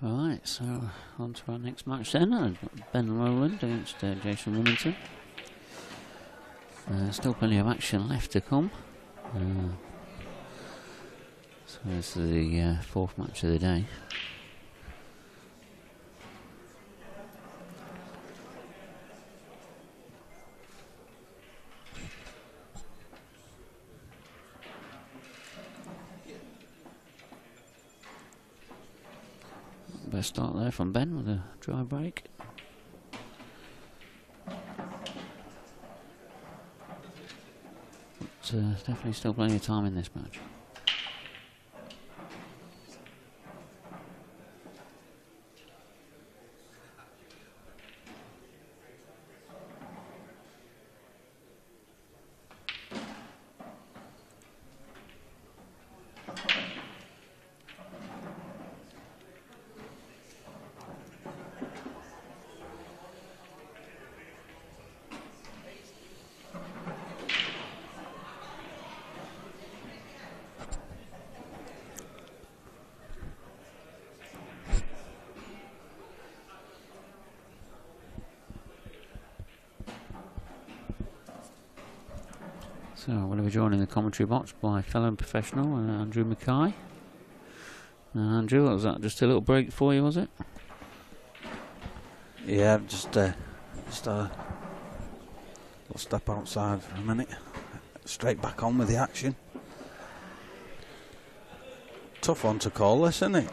Right, so on to our next match then. Ben Rowland against Jason Remington. Still plenty of action left to come. So this is the fourth match of the day. Best start there from Ben with a dry break. But definitely still plenty of time in this match. So I'm going to be joined in the commentary box by fellow professional Andrew Mackay. Andrew, what was that? Just a little break for you, was it? Yeah, just a little step outside for a minute. Straight back on with the action. Tough one to call this, isn't it?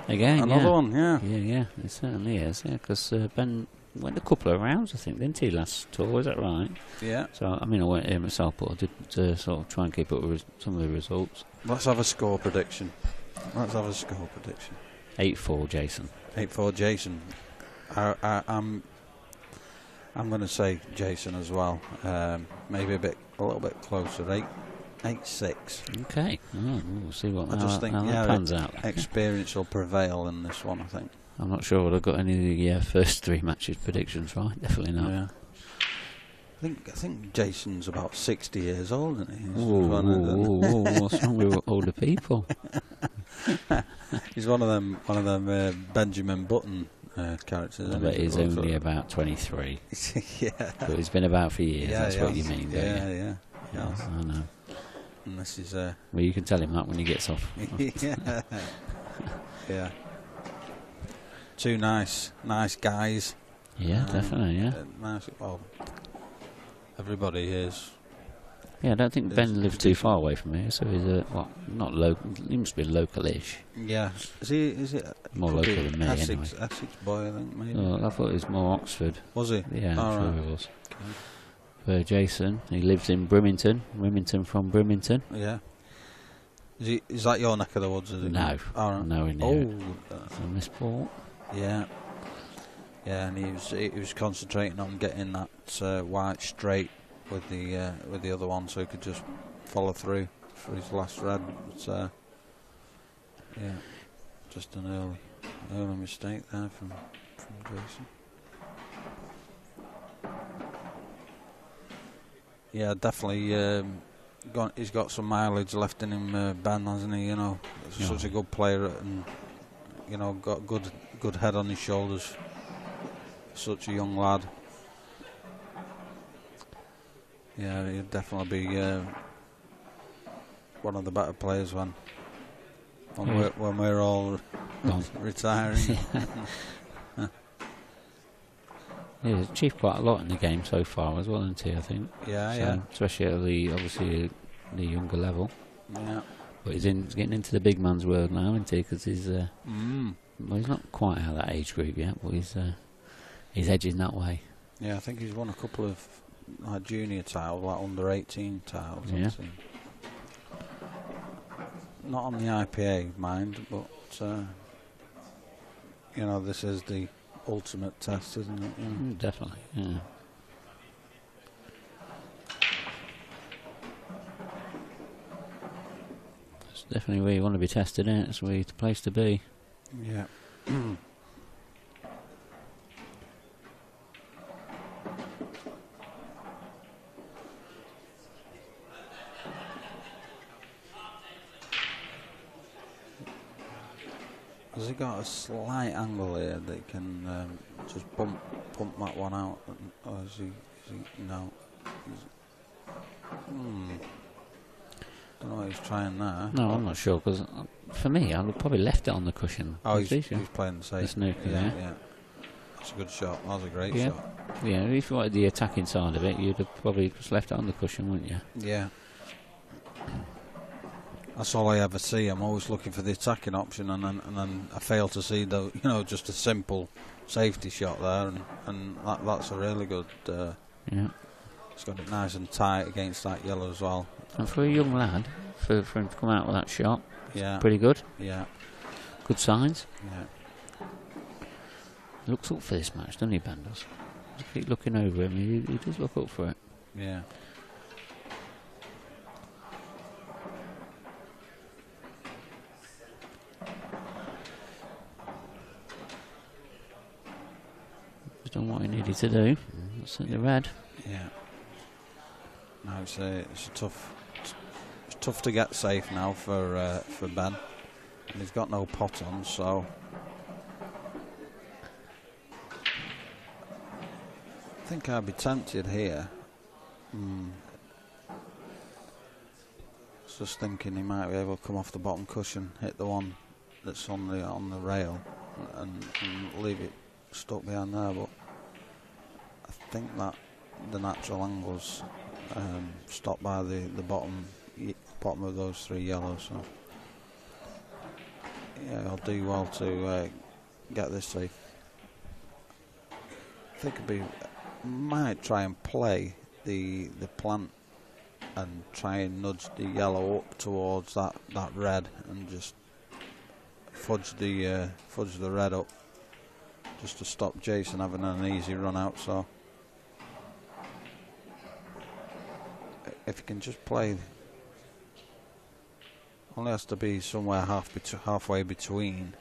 Again, another one, yeah. Yeah, it certainly is. Yeah, because Ben went a couple of rounds, I think, didn't he, last tour? Is that right? Yeah. So I mean, I went here myself, but I did sort of try and keep up with some of the results. Let's have a score prediction. 8-4, Jason. 8-4, Jason. I'm going to say Jason as well. Maybe a little bit closer. 8-6. Okay. We'll see what I just think that pans out. Experience will prevail in this one, I think. I'm not sure whether I've got any of the first three matches predictions right. Definitely not. Yeah. I think Jason's about 60 years old, isn't he? What's wrong with older people? He's one of them Benjamin Button characters. I bet he's only about 23. Yeah. But he's been about for years. That's what you mean, don't you? Yeah. Yes, I know. And this is well, you can tell him that when he gets off. Yeah. Two nice guys. Yeah, definitely, yeah. Nice. Well, everybody is. Yeah, I don't think Ben lives too far away from here, so he's not local. He must be local-ish. Yeah. Is it more local than me, Essex, anyway. Essex boy, I think, maybe. Oh, I thought he was more Oxford. Was he? Yeah, I'm sure he was. Okay. For Jason, he lives in Remington from Brimington. Yeah. Is that your neck of the woods? Is it? No. Right. Nowhere near it. So Miss Paul. Yeah. Yeah, and he was concentrating on getting that white straight with the other one, so he could just follow through for his last red. But, yeah, just an early mistake there from Jason. Yeah, definitely. He's got some mileage left in him, Ben, hasn't he? You know, such a good player, and you know, got good head on his shoulders. Such a young lad. Yeah, he'd definitely be one of the better players when we're all retiring. Yeah, he's achieved quite a lot in the game so far as well, hasn't he, I think? Yeah. Especially at obviously the younger level. Yeah. But he's getting into the big man's world now, isn't he? Because he's well, he's not quite out of that age group yet, but he's edging that way. Yeah, I think he's won a couple of junior titles, like under 18 titles. Yeah. Not on the IPA, mind, but you know, this is the ultimate test, isn't it? Yeah. Definitely, yeah. It's definitely where you want to be tested, isn't it? It's where the place to be. Yeah. Has he got a slight angle here that he can just bump that one out? Or is he no? Don't know what he's trying there. No, I'm not sure, because for me, I would probably left it on the cushion. Oh, he's playing the safe. The snooker, yeah. That's a good shot. That was a great shot. Yeah, if you wanted the attacking side of it, you'd have probably just left it on the cushion, wouldn't you? Yeah. That's all I ever see. I'm always looking for the attacking option, and then I fail to see just a simple safety shot there, and that's a really good. Yeah. It's got it nice and tight against that yellow as well. And for a young lad, for him to come out with that shot, yeah, pretty good. Yeah. Good signs. Yeah. Looks up for this match, doesn't he, Bandles? Just keep looking over him. He does look up for it. Yeah. He's done what he needed to do. That's the red. Yeah. No, it's tough to get safe now for Ben, and he's got no pot on, so I think I'd be tempted here. Just thinking he might be able to come off the bottom cushion, hit the one that's on the rail, and leave it stuck behind there. But I think that the natural angle's stopped by the bottom of those three yellows. So yeah, I'll do well to get this safe. I think might try and play the plant and try and nudge the yellow up towards that red, and just fudge the red up, just to stop Jason having an easy run out. So if you can just play, only has to be somewhere halfway between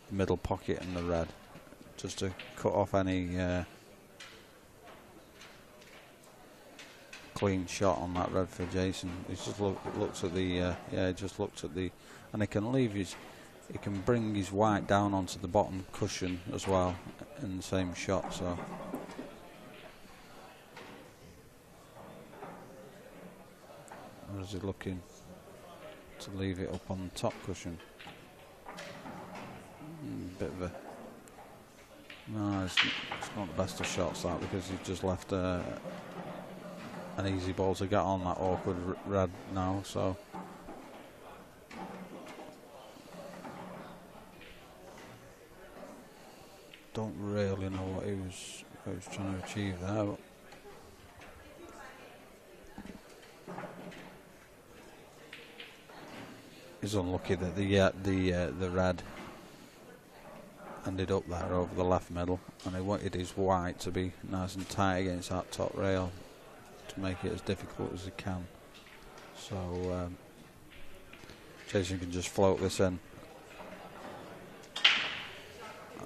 the middle pocket and the red, just to cut off any clean shot on that red for Jason. He just looks at the just looks at the, and he can bring his white down onto the bottom cushion as well in the same shot. So or is he looking to leave it up on the top cushion? Bit of a no, it's not the best of shots that, because he's just left an easy ball to get on that awkward red now. So don't really know what he was trying to achieve there, but he's unlucky that the red ended up there over the left middle, and he wanted his white to be nice and tight against that top rail to make it as difficult as he can. So Jason can just float this in.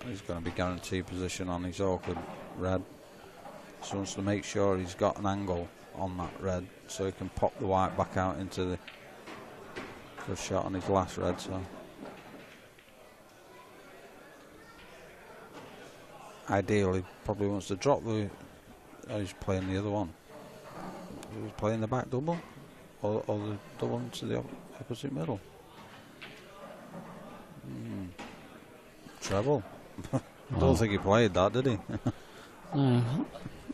He's going to be guaranteed position on his awkward red, so he wants to make sure he's got an angle on that red so he can pop the white back out into the first shot on his last red. So ideally probably wants to drop the, he's playing the other one. He's playing the back double or the double into the opposite middle. Treble. I don't think he played that, did he? No, I'm not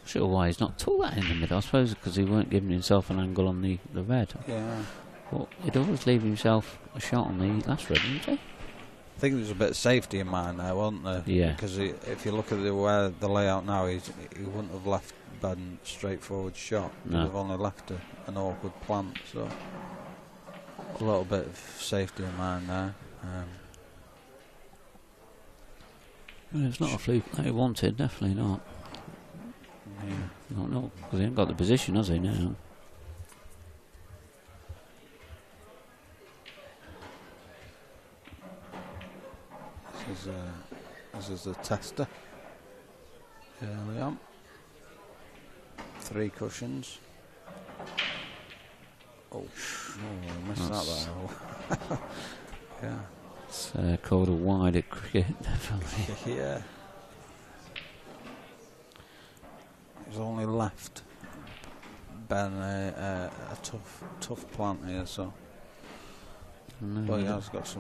sure why he's not took that in the middle. I suppose because he weren't giving himself an angle on the red. Yeah. But he'd always leave himself a shot on the last red, didn't he? I think there's a bit of safety in mind there, wasn't there? Yeah. Because if you look at where the layout now, he wouldn't have left Ben straightforward shot. No. He'd have only left an awkward plant. So a little bit of safety in mind there. Well, it's not a fluke that he wanted, definitely not. Yeah. No, because he hasn't got the position, has he, now? This is the tester. Early on. 3 cushions. Oh, missed that there. Yeah. It's called a wide at cricket, definitely. Yeah. He's only left Ben a tough plant here, so. But he has got a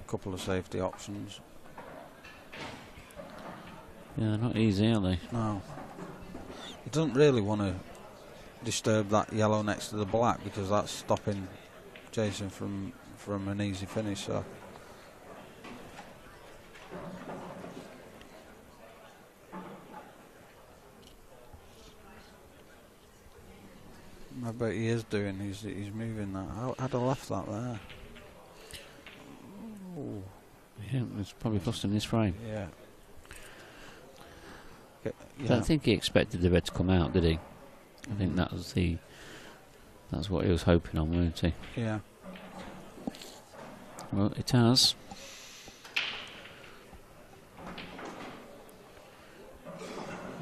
couple of safety options. Yeah, they're not easy, are they? No. He doesn't really want to disturb that yellow next to the black because that's stopping Jason from an easy finish. So. I bet he is doing. He's moving that. I'd have left that there. Ooh. Yeah, it's probably cost him this frame. Yeah. I don't think he expected the red to come out, did he? I think that's what he was hoping on, weren't he? Yeah. Well, it has.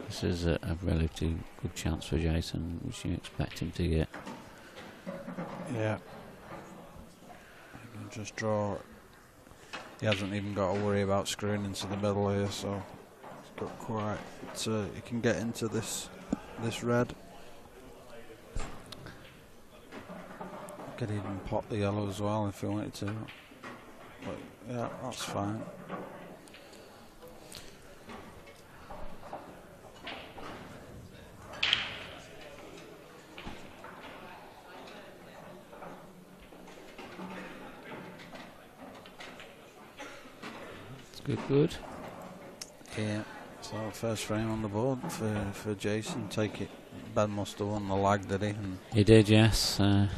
This is a relatively good chance for Jason, which you expect him to get. Yeah. He can just draw. He hasn't even got to worry about screwing into the middle here, so he's got quite. He can get into this red. Could even pop the yellow as well if he wanted to. But yeah, that's fine. Good. Yeah, so first frame on the board for Jason. Take it. Ben must have won the lag, did he? And he did, yes. There's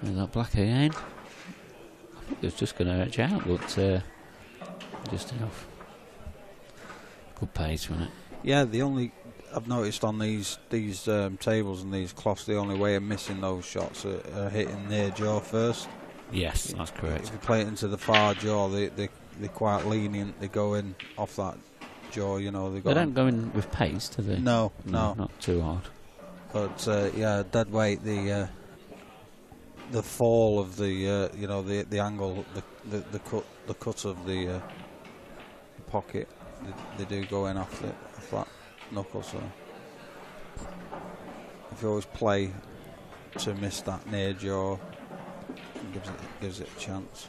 that black again. I think it was just going to edge out, but just enough. Good pace, wasn't it? Yeah, I've noticed on these tables and these cloths, the only way of missing those shots are hitting near jaw first. Yes, that's correct. If you play it into the far jaw, they're quite lenient. They go in off that jaw, you know. They don't go in with pace, do they? No, not too hard. But yeah, dead weight. The fall of the the angle, the cut of the pocket, they do go in off that knuckle. So if you always play to miss that near jaw, gives it a chance.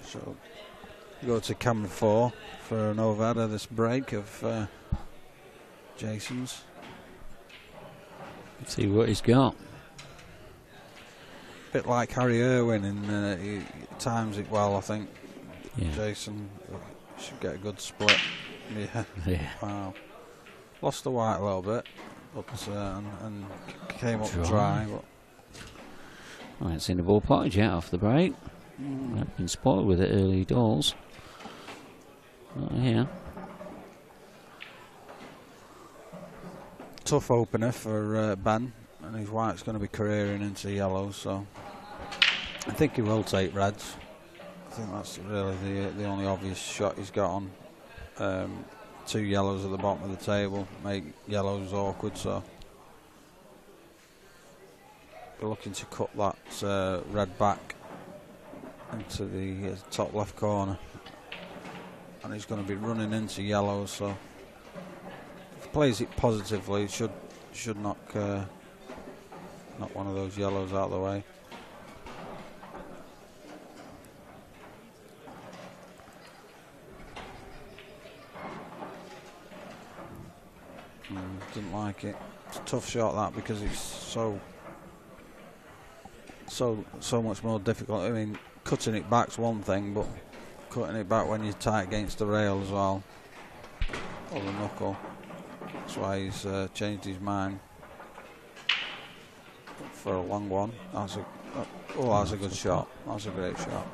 So go to camera 4 for an overhead of this break of Jason's. Let's see what he's got. Bit like Harry Irwin, he times it well, I think. Yeah. Jason should get a good split. Yeah. Yeah. Wow. Lost the white a little bit, but and came up dry. But I haven't seen the ball potted yet off the break. I've been spotted with it early doors. Not here. Tough opener for Ben, and his white's going to be careering into yellow, so I think he will take reds. I think that's really the only obvious shot he's got on. 2 yellows at the bottom of the table make yellows awkward, so we're looking to cut that red back into the top left corner, and he's going to be running into yellows, so if he plays it positively, should knock one of those yellows out of the way. Didn't like it. It's a tough shot, that, because it's so much more difficult. I mean, cutting it back's one thing, but cutting it back when you're tight against the rail as well, or the knuckle. That's why he's changed his mind for a long one. That's a good shot. That's a great shot.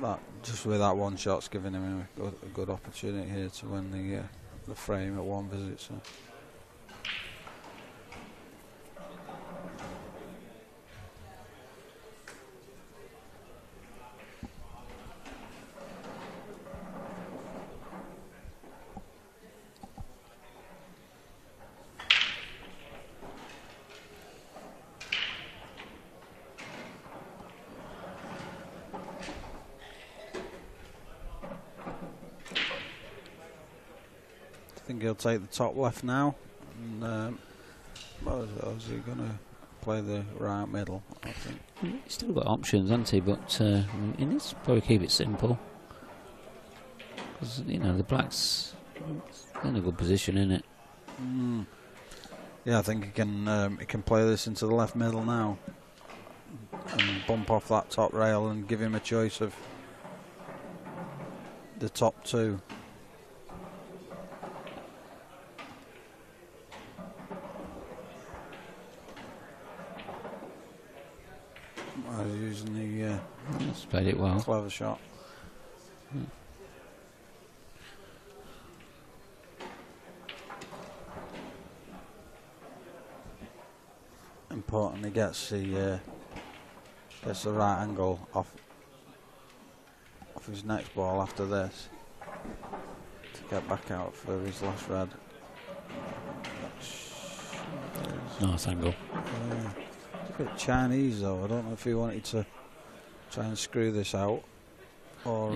That just with that one shot's giving him a good opportunity here to win the frame at one visit. So. think he'll take the top left now. And, is he going to play the right middle? I think He's still got options, hasn't he? But he needs to probably keep it simple. Because, you know, the Blacks in a good position, isn't it? Yeah, I think he can play this into the left middle now and bump off that top rail and give him a choice of the top two. Using the He's played it well. clever shot. Important he gets the right angle off his next ball after this to get back out for his last red. Nice angle. It's a bit Chinese though. I don't know if he wanted to try and screw this out or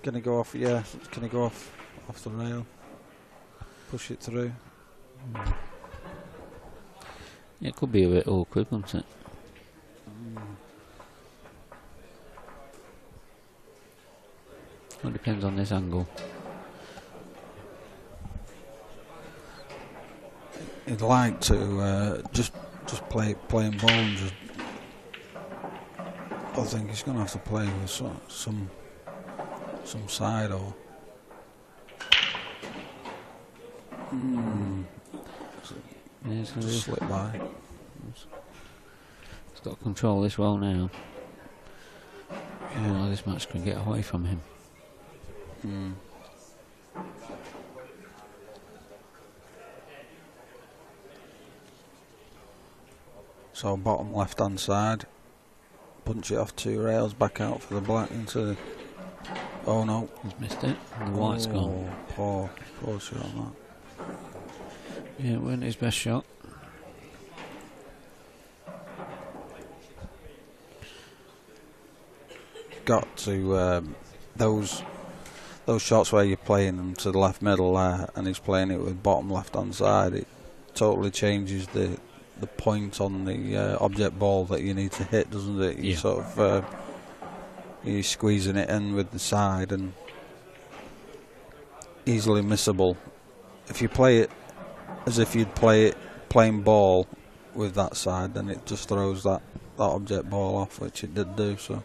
can he go off? Yeah, can he go off the rail? Push it through. Yeah, it could be a bit awkward, wouldn't it? It depends on this angle. He'd like to just play playing ball and just. I think he's going to have to play with some side or. Yeah, it's going to slip by. He's got to control this well now. Yeah, this match can get away from him. So bottom left hand side, punch it off two rails, back out for the black into the. Oh no, He's missed it. And the white's gone. Poor shot on that. Yeah, it wasn't his best shot. Got to those shots where you're playing them to the left middle there, and he's playing it with bottom left hand side. It totally changes the point on the object ball that you need to hit, doesn't it? You sort of you're squeezing it in with the side and easily missable. If you play it as if you'd play it playing ball with that side, then it just throws that object ball off, which it did do. So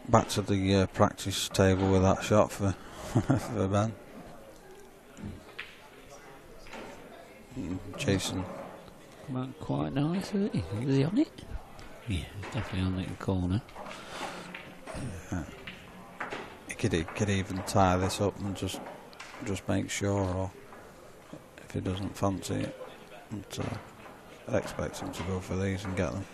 back to the practice table with that shot for for Ben. Jason. Come out quite nice, isn't he? Was he on it? Yeah, definitely on the corner. Yeah. He could even tie this up and just make sure, or if he doesn't fancy it, but, I expect him to go for these and get them.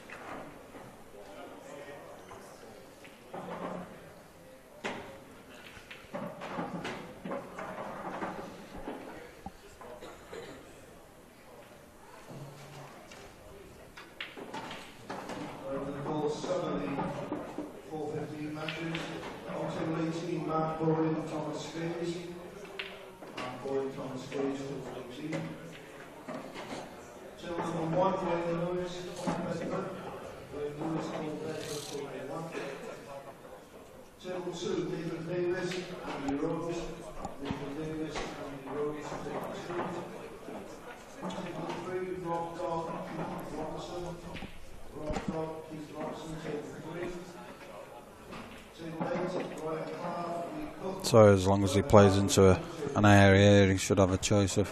So as long as he plays into an area, he should have a choice of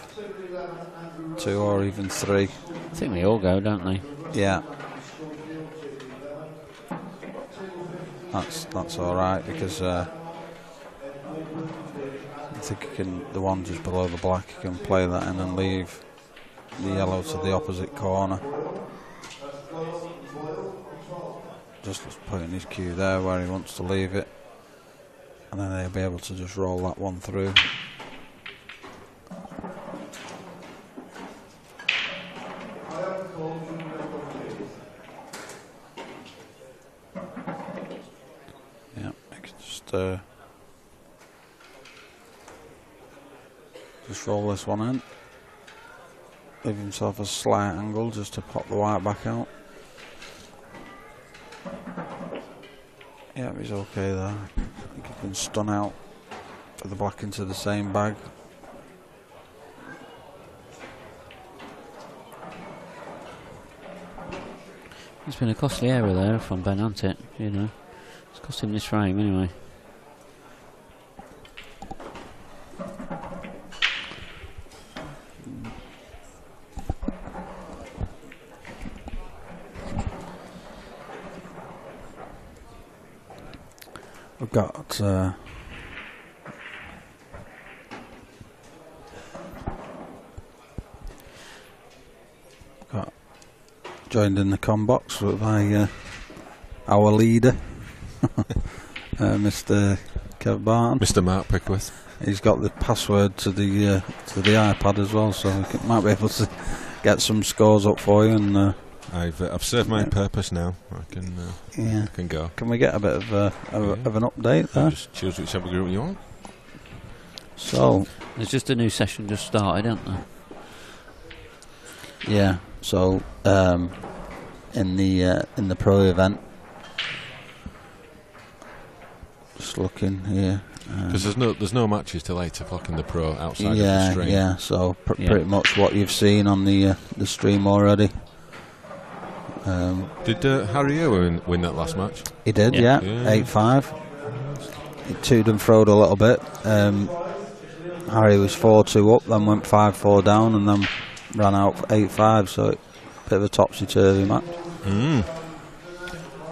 2 or even 3. I think they all go, don't they? Yeah. That's all right, because I think he can. The one just below the black, he can play that in and leave the yellow to the opposite corner. Just putting his cue there where he wants to leave it, and then they'll be able to just roll that one through. Yeah, I can just Just roll this one in. Leave himself a slight angle just to pop the white back out. Yeah, he's okay there. I think he can stun out for the black into the same bag. It's been a costly error there from Ben, hasn't it? You know, it's cost him this frame anyway. We've got joined in the com box by our leader, Mr. Kev Barton. Mr. Mark Pickworth. He's got the password to the iPad as well, so we might be able to get some scores up for you. And I've served my purpose now. I can go. Can we get a bit of an update there? Just choose whichever group you want. So there's just a new session just started, isn't there? Yeah. So in the pro event, just looking here. Because there's no matches till 8 o'clock in the pro outside of the stream. Yeah. So pretty much what you've seen on the stream already. Did Harry Owen win that last match? He did, yeah. 8-5. He toed and froed a little bit. Harry was 4-2 up, then went 5-4 down, and then ran out for 8-5. So a bit of a topsy-turvy match.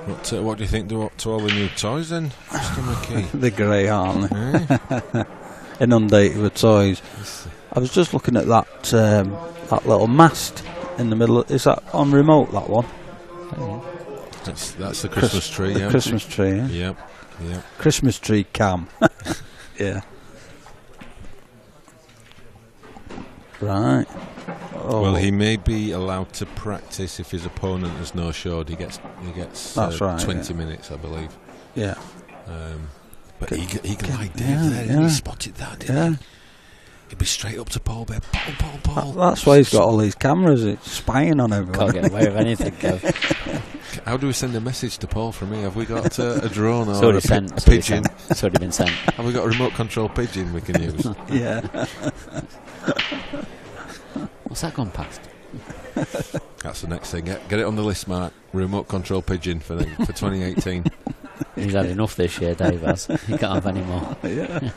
What do you think to all the new toys then, Mr. McKee? They're grey, aren't they? Inundated with toys. I was just looking at that little mast in the middle. Is that on remote, that one? That's the Christmas tree. The Christmas tree, yeah. Yep. Christmas tree cam. Yeah. Right. Oh. Well, he may be allowed to practice if his opponent has no showed. He gets That's right, 20 minutes, I believe. Yeah. But eagle-eyed Dave there, he spotted that, didn't he? He'd be straight up to Paul there. Paul. That's why he's got all these cameras. It's spying on everyone. Can't get away with anything, Kev. How do we send a message to Paul from here? Have we got a drone or a pigeon? It's already been sent. Have we got a remote control pigeon we can use? Yeah. What's that gone past? That's the next thing. Get it on the list, Mark. Remote control pigeon for 2018. He's had enough this year, Dave has. He can't have any more. Yeah.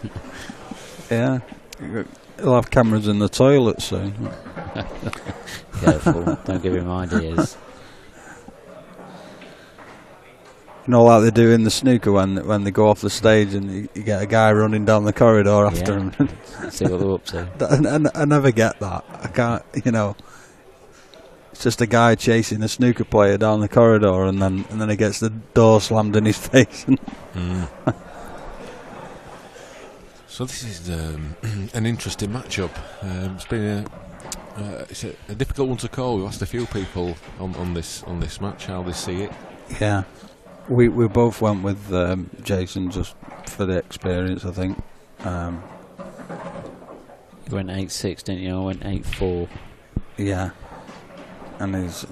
Yeah. He'll have cameras in the toilet soon. Careful, don't give him ideas. You know, like they do in the snooker when they go off the stage and you get a guy running down the corridor after him. See what they're up to. I never get that. I can't, it's just a guy chasing a snooker player down the corridor and then he gets the door slammed in his face. So this is an interesting matchup. It's been a difficult one to call. We asked a few people on this match how they see it. Yeah, we both went with Jason just for the experience, I think. You went 8-6, didn't you? I went 8-4. Yeah, and he's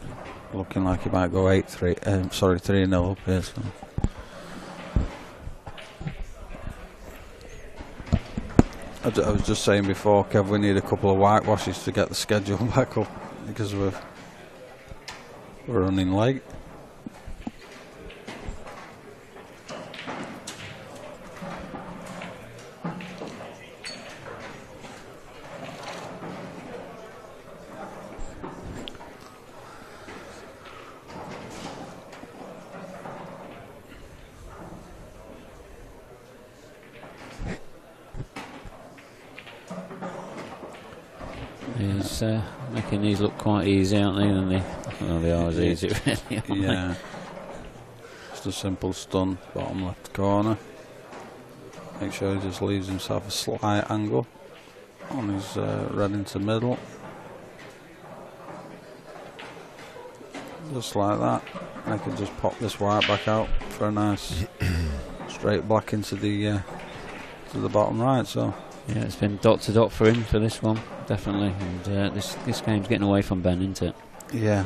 looking like he might go 8-3. 3-0 up here. So. I was just saying before, Kev, we need a couple of whitewashes to get the schedule back up because we're running late. He's making these look quite easy, aren't they? And they are as easy, really. Yeah. Just a simple stun, bottom left corner. Make sure he just leaves himself a slight angle on his red into middle. Just like that. I can just pop this white back out for a nice straight black into the bottom right. So Yeah, it's been dot to dot for him for this one, definitely. And this game's getting away from Ben, isn't it? Yeah.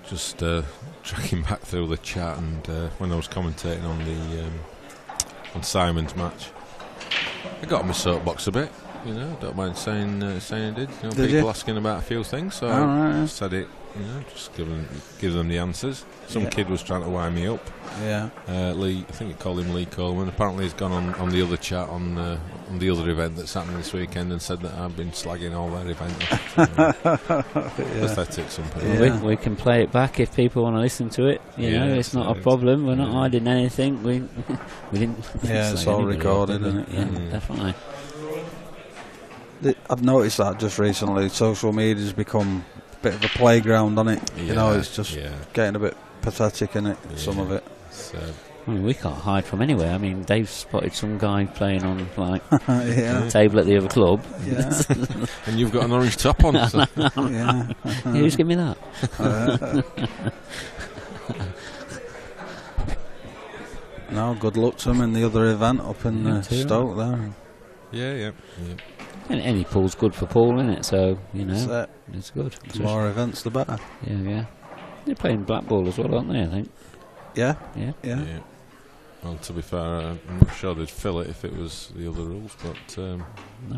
Just tracking back through the chat, and when I was commentating on the on Simon's match, I got on my soapbox a bit. You know, don't mind saying I did. You know, people asking about a few things, so I said it. You know, just give them the answers. Some kid was trying to wind me up. Yeah. Lee, I think he called him Lee Coleman. Apparently, he's gone on the other chat on the other event that's happening this weekend and said that I've been slagging all their event. Pathetic, some people. Yeah. We can play it back if people want to listen to it. You know, it's not a problem. We're not hiding anything. We didn't. Yeah, it's all recorded, isn't it? Yeah, definitely. I've noticed that just recently. Social media's become a bit of a playground, on it. You know, it's just getting a bit pathetic, in it. Some of it. I mean, we can't hide from anywhere. I mean, Dave spotted some guy playing on like a table at the other club. Yeah. And you've got an orange top on. So. Yeah. Who's give me that? No, good luck to him in the other event up in Stoke there. Yeah. And any pool's good for Paul, isn't it? So, you know, it's good. The more events, the better. Yeah. They're playing Blackball as well, aren't they, I think? Yeah. Well, to be fair, I'm not sure they'd fill it if it was the other rules, but... no,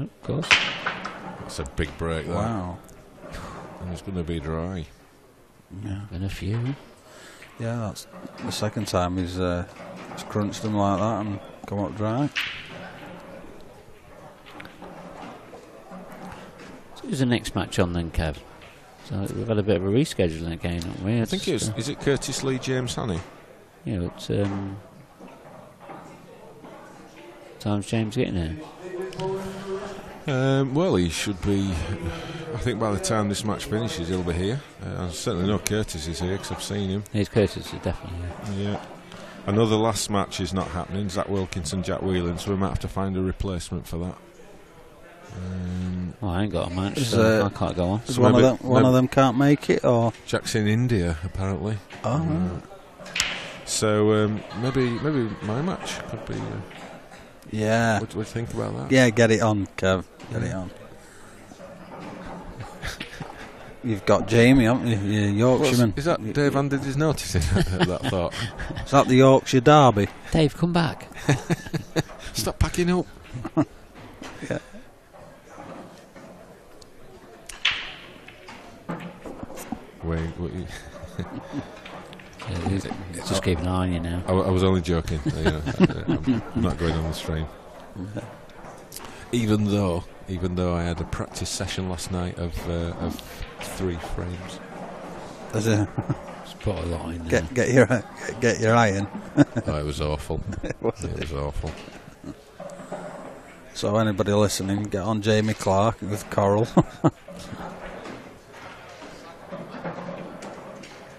of course. It's a big break, that. Wow. And it's going to be dry. Yeah. Been a few. Yeah, that's the second time he's crunched them like that and come up dry. So who's the next match on then, Kev? So we've had a bit of a rescheduling again, haven't we? I think it is it Curtis Lee, James Hannay? Yeah, it's... time's James getting here? Well, he should be... I think by the time this match finishes, he'll be here. I certainly know Curtis is here, because I've seen him. He's Curtis, is definitely here. Yeah. I know the last match is not happening, Zach Wilkinson, Jack Whelan, so we might have to find a replacement for that. Well, I ain't got a match, so I can't go on. So one of them can't make it, or Jack's in India apparently. Oh, right. So maybe my match could be. Yeah. What do you think about that? Yeah, get it on, Kev. Get it on. You've got Jamie, haven't you? Yorkshireman. Is that Dave handed his notice in that thought? Is that the Yorkshire Derby? Dave, come back. Stop packing up. Yeah. Wait. Just keep an eye on you now. I was only joking. I'm not going on the stream. Even though I had a practice session last night of 3 frames. Just put a line there. Get your iron. Oh, it was awful. It was awful. So anybody listening, get on Jamie Clark with Coral.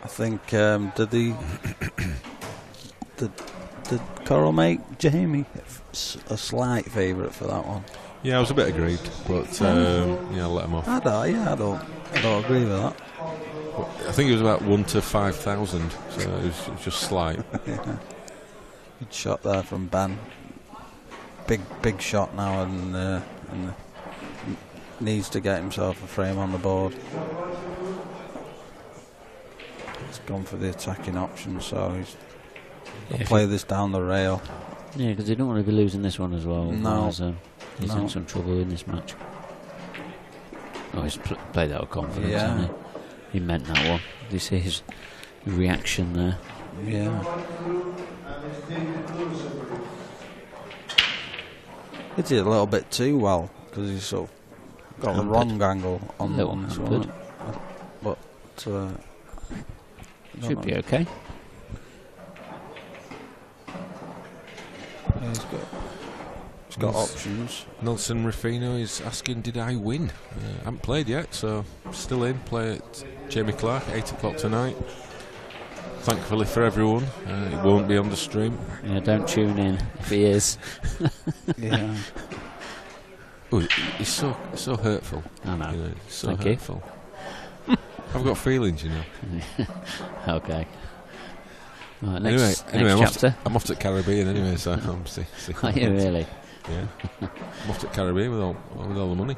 I think did Coral make Jamie a slight favourite for that one? Yeah, I was a bit aggrieved, but I'll let him off. I don't agree with that. I think it was about 1 to 5,000, so it was just slight. Yeah. Good shot there from Ben. Big shot now, and needs to get himself a frame on the board. He's gone for the attacking option, so he's play this down the rail. Yeah, because they don't want to be losing this one as well. No. He's in some trouble in this match. Oh, he's played out of confidence, hasn't he? He meant that one. Did you see his reaction there? Yeah. He did a little bit too well, because he's sort of got the wrong angle on this one. But should be okay. Yeah, he's got options. Nelson Rufino is asking, did I win? I haven't played yet, so still in. Play at Jamie Clark, 8 o'clock tonight. Thankfully for everyone, it won't be on the stream. Yeah, don't tune in if he is. Yeah. Oh, he's so hurtful. I know. You know, so Thank hurtful. I've got feelings, you know. Okay. Right, Anyway, next chapter. I'm off to the Caribbean anyway, so I'm Are you really? Yeah, I'm off to the Caribbean with all the money.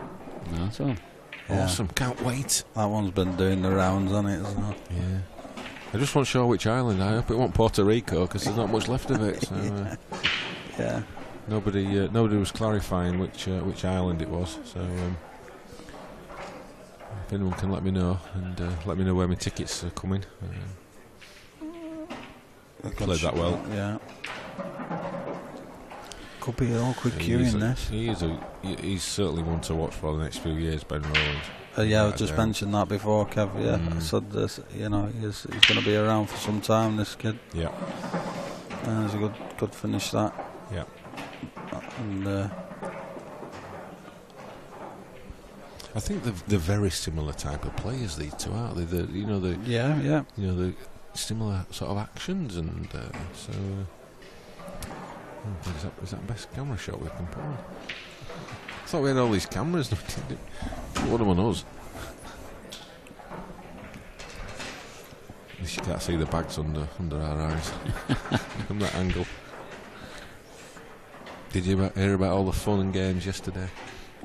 Nice one. Yeah. Awesome, can't wait. That one's been doing the rounds, hasn't it? Isn't it? Yeah. I just wasn't sure which island. I hope it wasn't Puerto Rico because there's not much left of it. So, yeah. Nobody was clarifying which island it was. So if anyone can let me know and let me know where my tickets are coming. Played that well. Yeah. Could be an awkward queuing this. He's certainly one to watch for the next few years, Ben Rowland. Yeah, I just mentioned that before, Kev. Yeah, I said this. You know, he's going to be around for some time. This kid. Yeah. He's a good finish that. Yeah. And I think they're very similar type of players. These two, aren't they? yeah. The similar sort of actions, and so. Is that the best camera shot we can put on? I thought we had all these cameras. What am on us? At least you can't see the bags under our eyes from that angle. Did you hear about all the fun and games yesterday?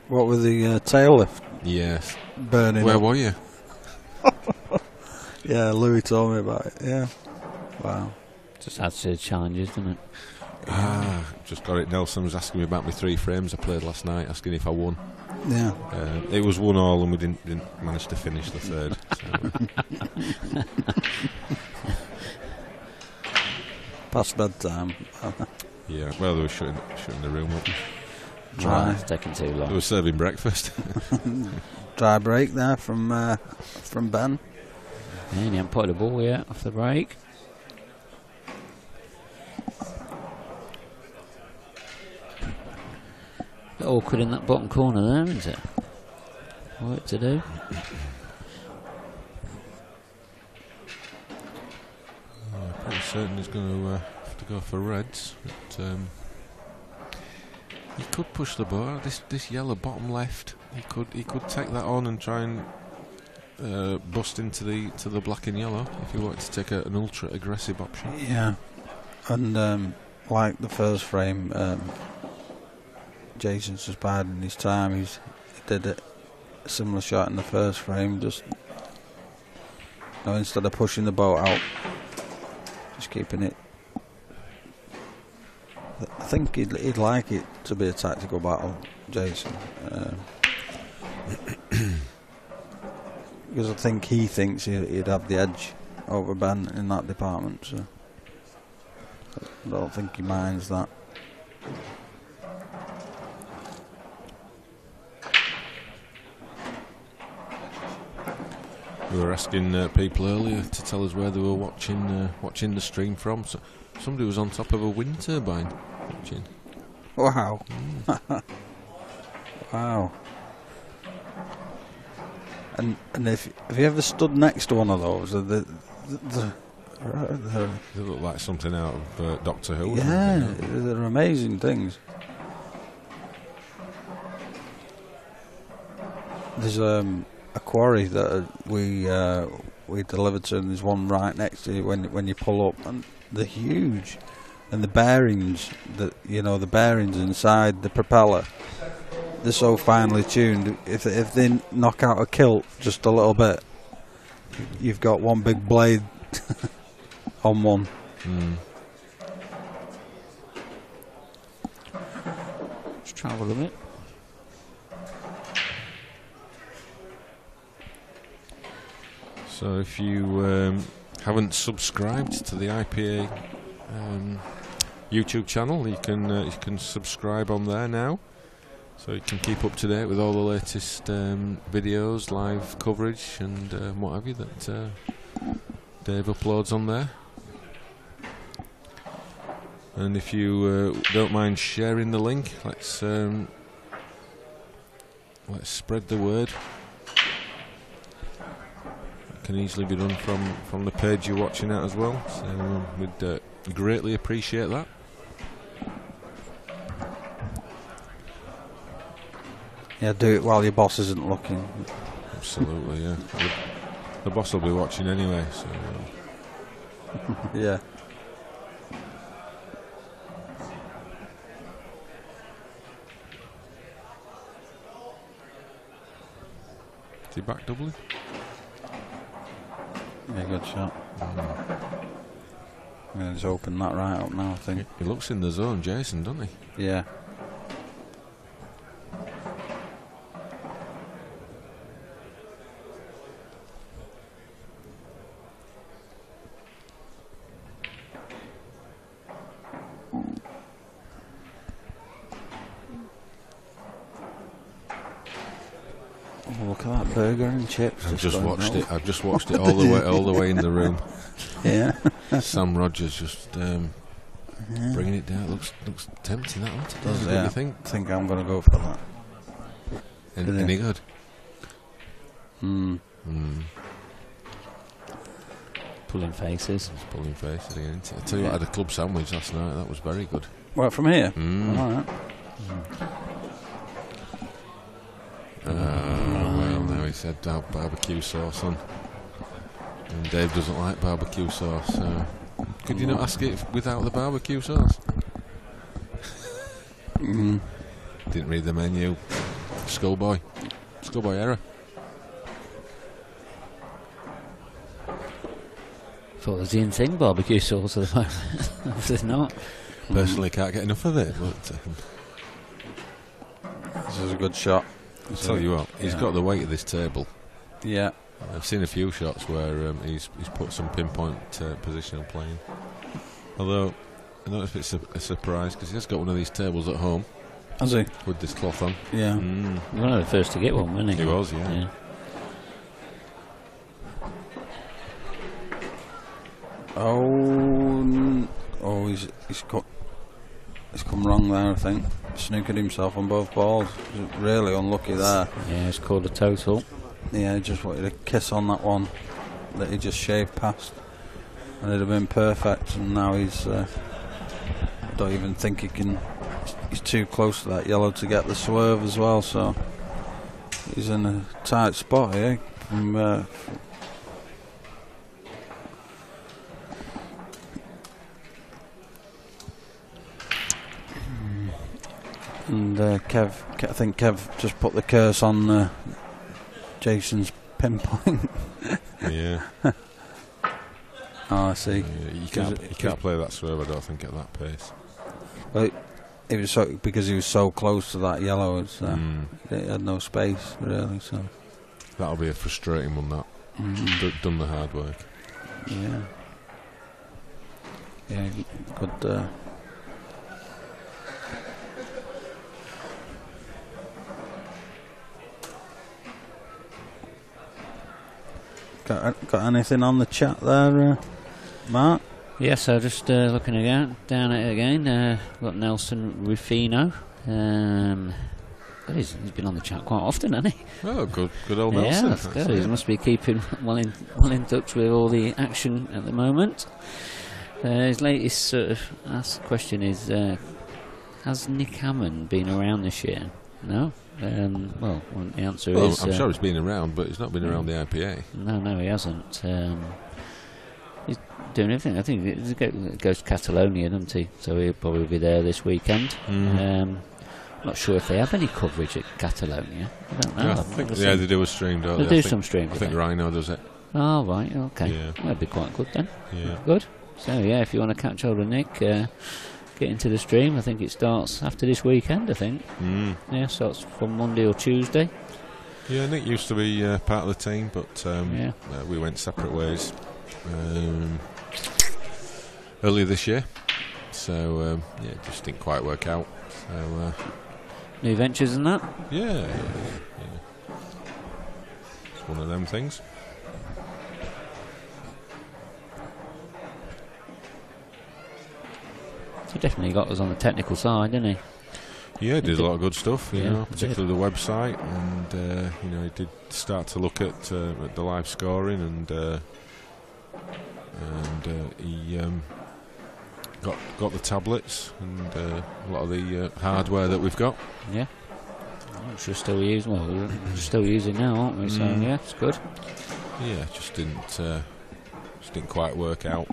What with the tail lift? Yes. Burning. Where up. were you? Yeah, Louis told me about it. Yeah. Wow. Just adds to the challenges, doesn't it? Just got it. Nelson was asking me about my 3 frames I played last night, asking if I won. Yeah. It was 1-1 and we didn't manage to finish the third. So. Past bedtime. Yeah, well, they were shutting the room up. Dry. It's taking too long. They were serving breakfast. Dry break there from Ben. Yeah, and you haven't put the ball yet off the break. Bit awkward in that bottom corner there, isn't it? Work to do. Pretty certain he's going to have to go for reds. But, he could push the ball out. This yellow bottom left. He could take that on and try and bust into the black and yellow if he wanted to take an ultra aggressive option. Yeah, and like the first frame, Jason's just biding his time. He did a similar shot in the first frame. Just instead of pushing the boat out, just keeping it. I think he'd like it to be a tactical battle, Jason, because I think he thinks he'd have the edge over Ben in that department. So I don't think he minds that. We were asking people earlier to tell us where they were watching the stream from. So somebody was on top of a wind turbine watching. Wow. Wow. And have you ever stood next to one of those? They look like something out of Doctor Who. Yeah, they're amazing things. There's a quarry that we delivered to, and there's one right next to you when you pull up, and they're huge. And the bearings, the bearings inside the propeller, they're so finely tuned. If they knock out a kilt just a little bit, you've got one big blade on one. Let's travel a bit. So if you haven't subscribed to the IPA YouTube channel, you can subscribe on there now, so you can keep up to date with all the latest videos, live coverage, and what have you that Dave uploads on there. And if you don't mind sharing the link, let's spread the word. It can easily be done from the page you're watching at as well, so we'd greatly appreciate that. Yeah, do it while your boss isn't looking. Absolutely, yeah. The boss will be watching anyway, so yeah. Is he back doubling? Yeah, good shot. I'm going to just open that right up now, I think. He looks in the zone, Jason, doesn't he? Yeah. Oh, look at that burger and chips. I've just going watched up. it. I've just watched it all the way in the room. Yeah. Sam Rogers just bringing it down. Looks tempting, that one. Does Yeah. you think? I think I'm going to go for that. Any good? Pulling faces. It's pulling faces again. I tell you what, I had a club sandwich last night. That was very good. Well, from here? All right. Well, now he said barbecue sauce on. And Dave doesn't like barbecue sauce, so could you not ask it without the barbecue sauce? Didn't read the menu. Schoolboy error. Thought it was the in thing, barbecue sauce at the moment. Obviously not. Personally, can't get enough of it. But This is a good shot. I'll tell you what, he's got the weight of this table. Yeah. I've seen a few shots where he's put some pinpoint positional playing. Although I don't know if it's a surprise because he has got one of these tables at home. Has he? With this cloth on. Yeah. One of the first to get one, wasn't he? He was, yeah. Oh, he's come wrong there, I think. Snookered himself on both balls. He's really unlucky there. Yeah, it's called a total. Yeah, he just wanted a kiss on that one that he just shaved past. And it'd have been perfect. And now he's... don't even think he can... He's too close to that yellow to get the swerve as well, so... He's in a tight spot here. And I think Kev just put the curse on Jason's pinpoint. Yeah. Oh, I see. Yeah, you can't play that swerve, I don't think, at that pace. Well, it was because he was so close to that yellow. It had no space really. So that'll be a frustrating one. That done the hard work. Yeah. Yeah. Good. Got anything on the chat there, Mark? Yes, so just looking again, down at it again. Got Nelson Rufino. He's been on the chat quite often, hasn't he? Oh, good old Nelson. Yeah, that's good. He must be keeping well in touch with all the action at the moment. His latest sort of question is, has Nick Hammond been around this year? No? Well, the answer is... I'm sure he's been around, but he's not been around the IPA. No, he hasn't. He's doing everything. I think he goes to Catalonia, doesn't he? So he'll probably be there this weekend. Not sure if they have any coverage at Catalonia. I don't know. Yeah, I think they do a stream, don't they? They do some streams. I think Rhino does it. Oh, right, okay. Yeah. That'd be quite good then. Yeah. Good. So, yeah, if you want to catch hold of Nick, get into the stream. I think it starts after this weekend, I think. Yeah, starts from Monday or Tuesday. Yeah, Nick used to be part of the team, but we went separate ways earlier this year. So, it just didn't quite work out. So, new ventures and that? Yeah. It's one of them things. He definitely got us on the technical side, didn't he? Yeah, he did a lot of good stuff, you know, particularly did. the website, and he did start to look at the live scoring, and he got the tablets and a lot of the hardware that we've got. Yeah, which we're still using. Well, we're still using now, aren't we? So yeah, it's good. Yeah, just didn't quite work out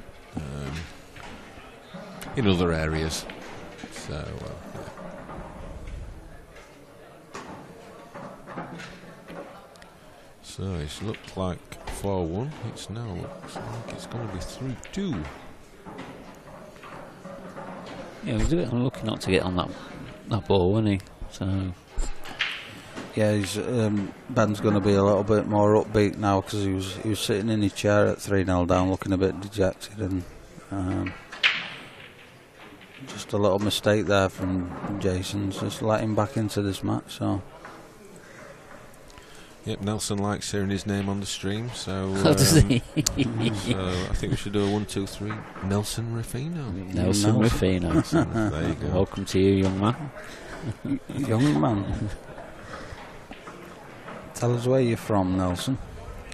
in other areas. So. So it's looked like 4-1. It's now looks like it's going to be 3-2. Yeah, he was a bit unlucky not to get on that ball, wasn't he? So Yeah, he's, Ben's going to be a little bit more upbeat now because he was sitting in his chair at 3-0 down, looking a bit dejected, and just a little mistake there from Jason's just let him back into this match. So. Yep, Nelson likes hearing his name on the stream, so, does he? so I think we should do a 1, 2, 3. Nelson Ruffino. Nelson Ruffino. There you go. Welcome to you, young man. Young man. Tell us where you're from, Nelson.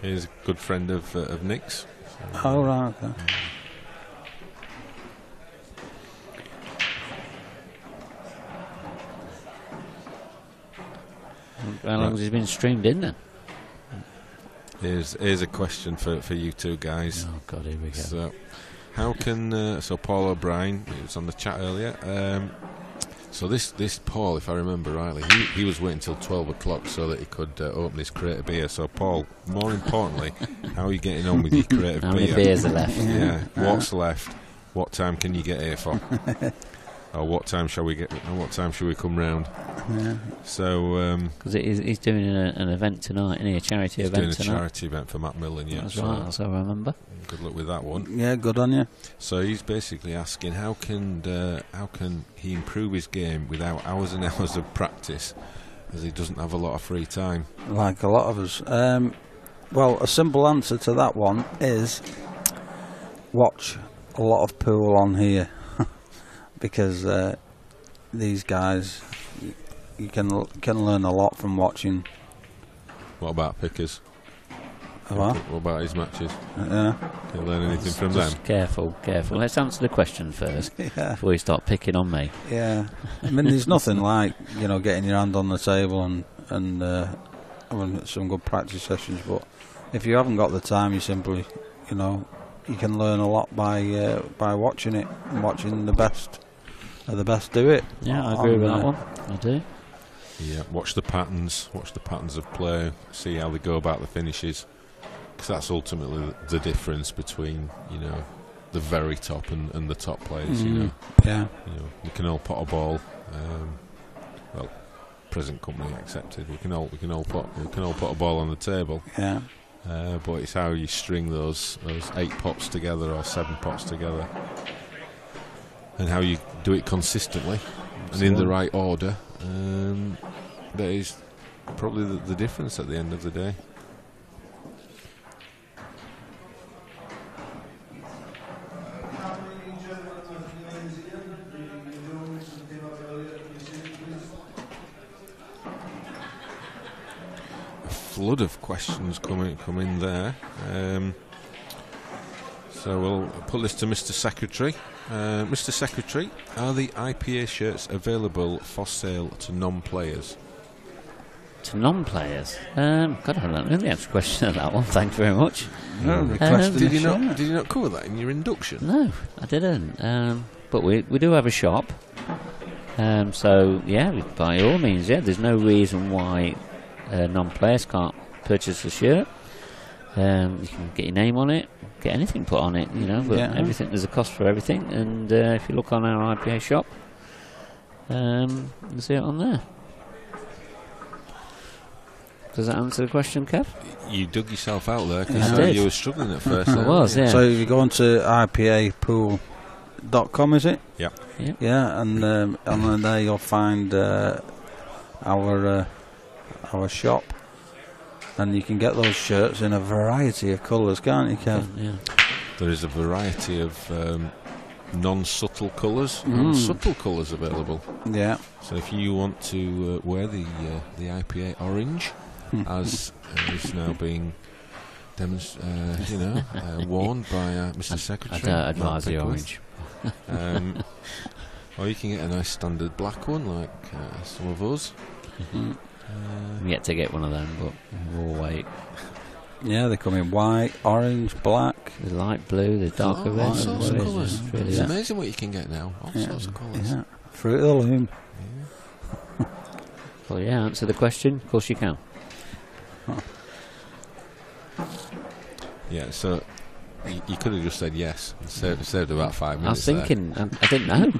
He's a good friend of Nick's. So, Oh, right, okay. How long has he been streamed in then? here's a question for you two guys. Oh God, here we go. So, how can so Paul O'Brien, he was on the chat earlier. So this Paul, if I remember rightly, he was waiting till 12 o'clock so that he could open his crate of beer. So Paul, more importantly, how are you getting on with your crate of beer? How many beers are left? Yeah, what's left? What time can you get here for? Or what time shall we get? Or what time shall we come round? Yeah. So Because he's doing an event tonight, isn't he? A charity he's event doing a tonight. charity event for Macmillan. Yeah, That's so right. That's how I remember. good luck with that one. Yeah, good on you. So he's basically asking how can he improve his game without hours and hours of practice, as he doesn't have a lot of free time. Like a lot of us. Well, a simple answer to that one is watch a lot of pool on here. Because these guys, you can learn a lot from watching. What about Pickers? What? What about his matches? Yeah. Can you learn anything from them? Careful. Let's answer the question first Yeah. before you start picking on me. Yeah. I mean, there's nothing like, getting your hand on the table and having some good practice sessions. But if you haven't got the time, you simply, you can learn a lot by watching it and watching the best do it. Yeah, I agree with that one. I do. Yeah, watch the patterns of play, see how they go about the finishes, because that's ultimately the difference between the very top and the top players. Yeah. We can all pot a ball. Well, present company accepted. We can all put a ball on the table. Yeah. But it's how you string those 8 pots together or 7 pots together, and how you do it consistently and in the right order. That is probably the difference at the end of the day. Flood of questions coming there. So we'll put this to Mr. Secretary. Mr. Secretary, are the IPA shirts available for sale to non-players? To non-players? God, I don't know the answer question to that one. Thanks very much. Did you not cover that in your induction? No, I didn't. But we do have a shop. So yeah, by all means, yeah. There's no reason why non-players can't purchase the shirt. You can get your name on it, get anything put on it, but everything, there's a cost for everything, and if you look on our IPA shop, you'll see it on there. Does that answer the question, Kev? You dug yourself out there because you were struggling at first. I was, yeah. So if you go on to ipapool.com, is it? Yeah. Yeah, and then there you'll find our shop. And you can get those shirts in a variety of colours, can't you, Kev? Yeah. There is a variety of non-subtle colours, non-subtle colours available. Yeah. So if you want to wear the IPA orange, as is now being worn by Mr. Secretary, I don't advise the orange. Or you can get a nice standard black one, like some of us. I'm yet to get one of them, but we'll wait. Yeah, they come in white, orange, black. There's light blue, there's darker red. All sorts of colours. Really It's amazing what you can get now. All sorts of colours. Yeah. Fruit of the loom. Well, yeah, answer the question. Of course you can. Yeah, so you could have just said yes and saved about 5 minutes. I was thinking, I didn't know.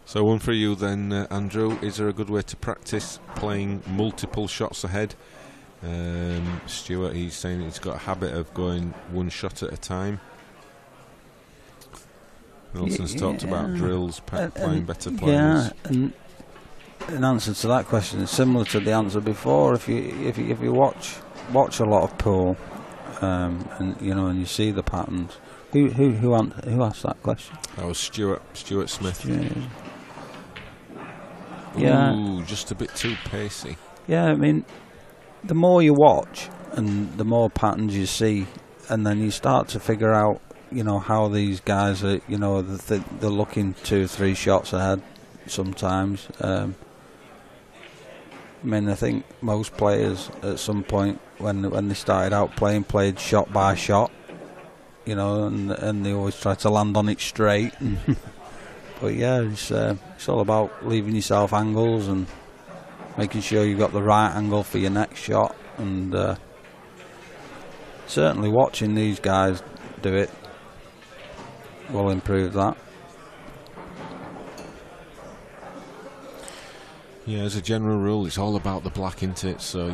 So one for you then, Andrew. Is there a good way to practice playing multiple shots ahead? Stuart, he's saying he's got a habit of going one shot at a time. Nelson's talked about drills, playing better players. Yeah, and in answer to that question, it's similar to the answer before. If you watch a lot of pool, and you see the patterns. Who asked that question? That was Stuart Smith. Yeah. Ooh, just a bit too pacey. Yeah, I mean, the more you watch and the more patterns you see, and then you start to figure out, how these guys are, they're looking 2-3 shots ahead sometimes. I think most players at some point when they started out played shot by shot, and they always try to land on it straight. But yeah, it's all about leaving yourself angles and making sure you've got the right angle for your next shot. And certainly watching these guys do it will improve that. Yeah, as a general rule, it's all about the black, isn't it? So,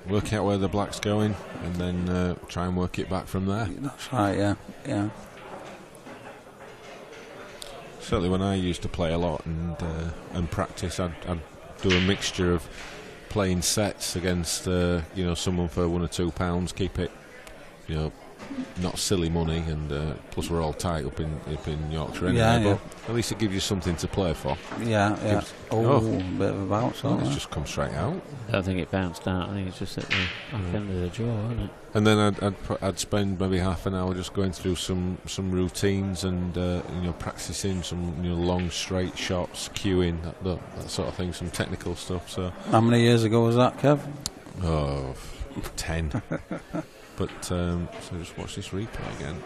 work out where the black's going and then try and work it back from there. That's right, yeah. Certainly when I used to play a lot and practice, I'd do a mixture of playing sets against someone for £1 or £2, keep it not silly money, and plus we're all tight up in Yorkshire anyway, but at least it gives you something to play for. Yeah. A bit of a bounce. It's just come straight out. I don't think it bounced out. I think it's just at the back end of the jaw, isn't it? And then I'd spend maybe half an hour just going through some routines and practicing some long straight shots, cueing, that sort of thing, some technical stuff. So how many years ago was that, Kev? 10. But so just watch this replay again.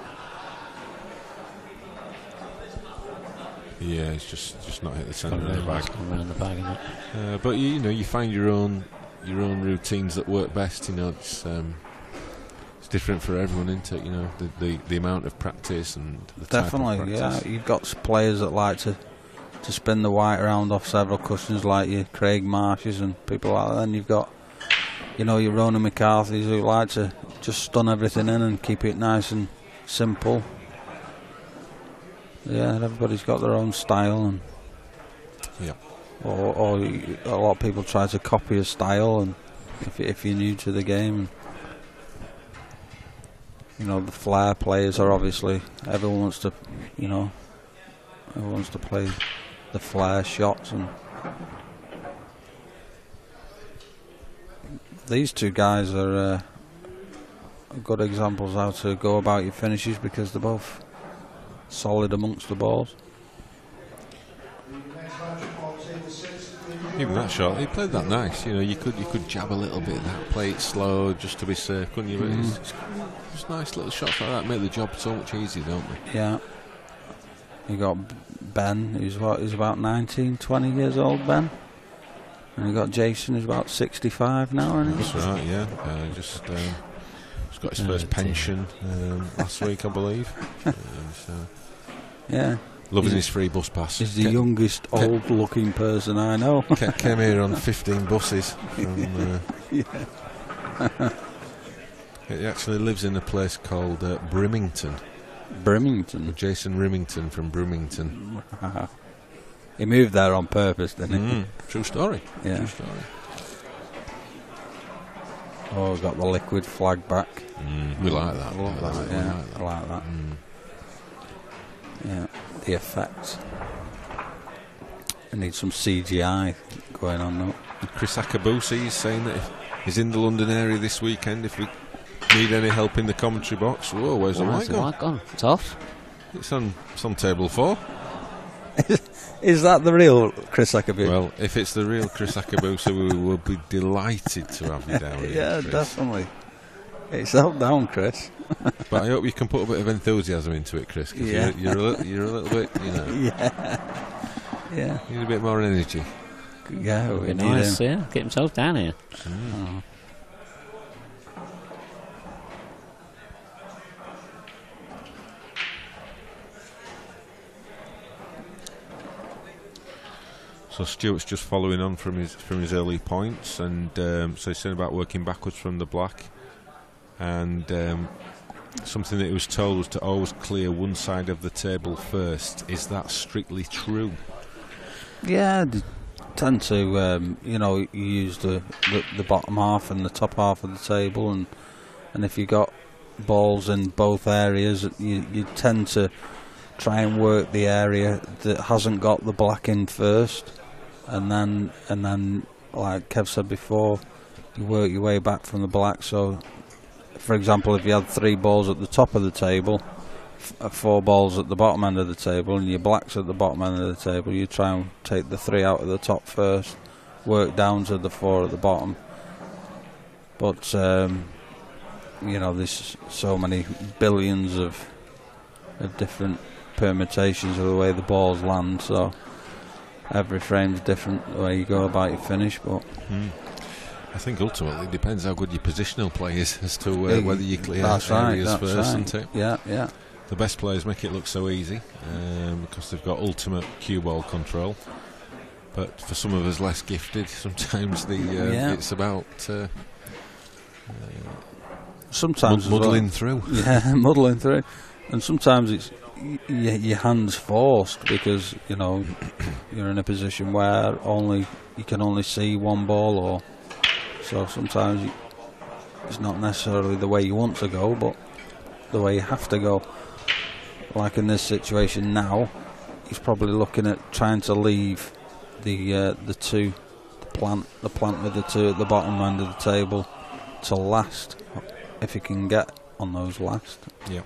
Yeah, it's just not hit the centre of the bag. Around the bag, isn't it? But you find your own routines that work best. It's different for everyone, isn't it? The amount of practice and the definitely type of practice. Yeah. You've got players that like to spin the white around off several cushions, like your Craig Marshes and people like that. Then you've got your Ronan McCarthy's who like to just stun everything in and keep it nice and simple. Yeah, everybody's got their own style, and or a lot of people try to copy a style, and if you're new to the game, the flair players are obviously everyone wants to play the flair shots, and these two guys are good examples how to go about your finishes because they're both solid amongst the balls. Even that shot, he played that nice. You could jab a little bit of that, play it slow just to be safe, couldn't you? But it's nice little shots like that make the job so much easier, don't they? Yeah. You got Ben, who's about 19, 20 years old, Ben. And you got Jason, who's about 65 now, isn't he? That's right, yeah. Just got his first pension last week, I believe. Yeah. Loving his free bus pass. He's the youngest old-looking person I know. Came here on 15 buses. He actually lives in a place called Brimington. Brimington? Jason Rimington from Brimington. He moved there on purpose, didn't he? True story. Yeah. True story. Oh, got the liquid flag back. We like that. I like that. Yeah, the effects. I need some CGI going on now. Chris Akabusi is saying that if he's in the London area this weekend, if we need any help in the commentary box. Whoa, where's the light gone? It's off. It's on table 4. Is that the real Chris Akabusi? Well, if it's the real Chris Akabusi, we will be delighted to have you down here. Yeah, Chris. Definitely. It's held down, Chris. But I hope you can put a bit of enthusiasm into it, Chris. Cause you're a little bit, Yeah. You need a bit more energy. Yeah, It'd be nice, get himself down here. So Stuart's just following on from his early points, and so he's saying about working backwards from the black, and something that he was told was to always clear one side of the table first. Is that strictly true? Yeah, they tend to, you use the bottom half and the top half of the table, and if you got balls in both areas, you tend to try and work the area that hasn't got the black in first, and then like Kev said before, you work your way back from the black. So for example, if you had 3 balls at the top of the table, 4 balls at the bottom end of the table, and your black's at the bottom end of the table, you try and take the 3 out of the top first, work down to the 4 at the bottom. But there's so many billions of different permutations of the way the balls land, so every frame's different the way you go about your finish. But I think ultimately it depends how good your positional play is as to whether you clear areas first, isn't it? Yeah. The best players make it look so easy because they've got ultimate cue ball control. But for some of us less gifted, sometimes it's about sometimes muddling through. Yeah, muddling through, and sometimes it's your hands forced because you're in a position where you can only see one ball, or so sometimes it's not necessarily the way you want to go, but the way you have to go. Like in this situation now, he's probably looking at trying to leave the plant with the 2 at the bottom end of the table to last, if he can get on those last. Yep.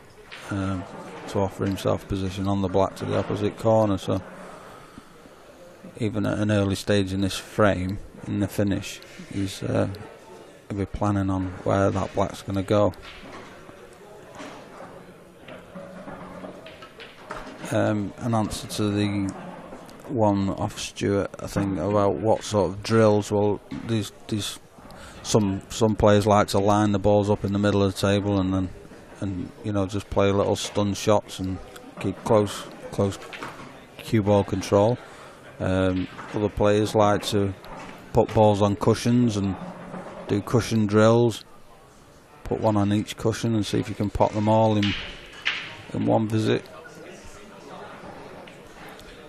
To offer himself position on the black to the opposite corner. So even at an early stage in this frame, in the finish, he'll be planning on where that black's going to go. An answer to the one off Stuart, I think, about what sort of drills. Well, these some players like to line the balls up in the middle of the table and just play little stun shots and keep close cue ball control. Other players like to put balls on cushions and do cushion drills. Put one on each cushion and see if you can pot them all in one visit.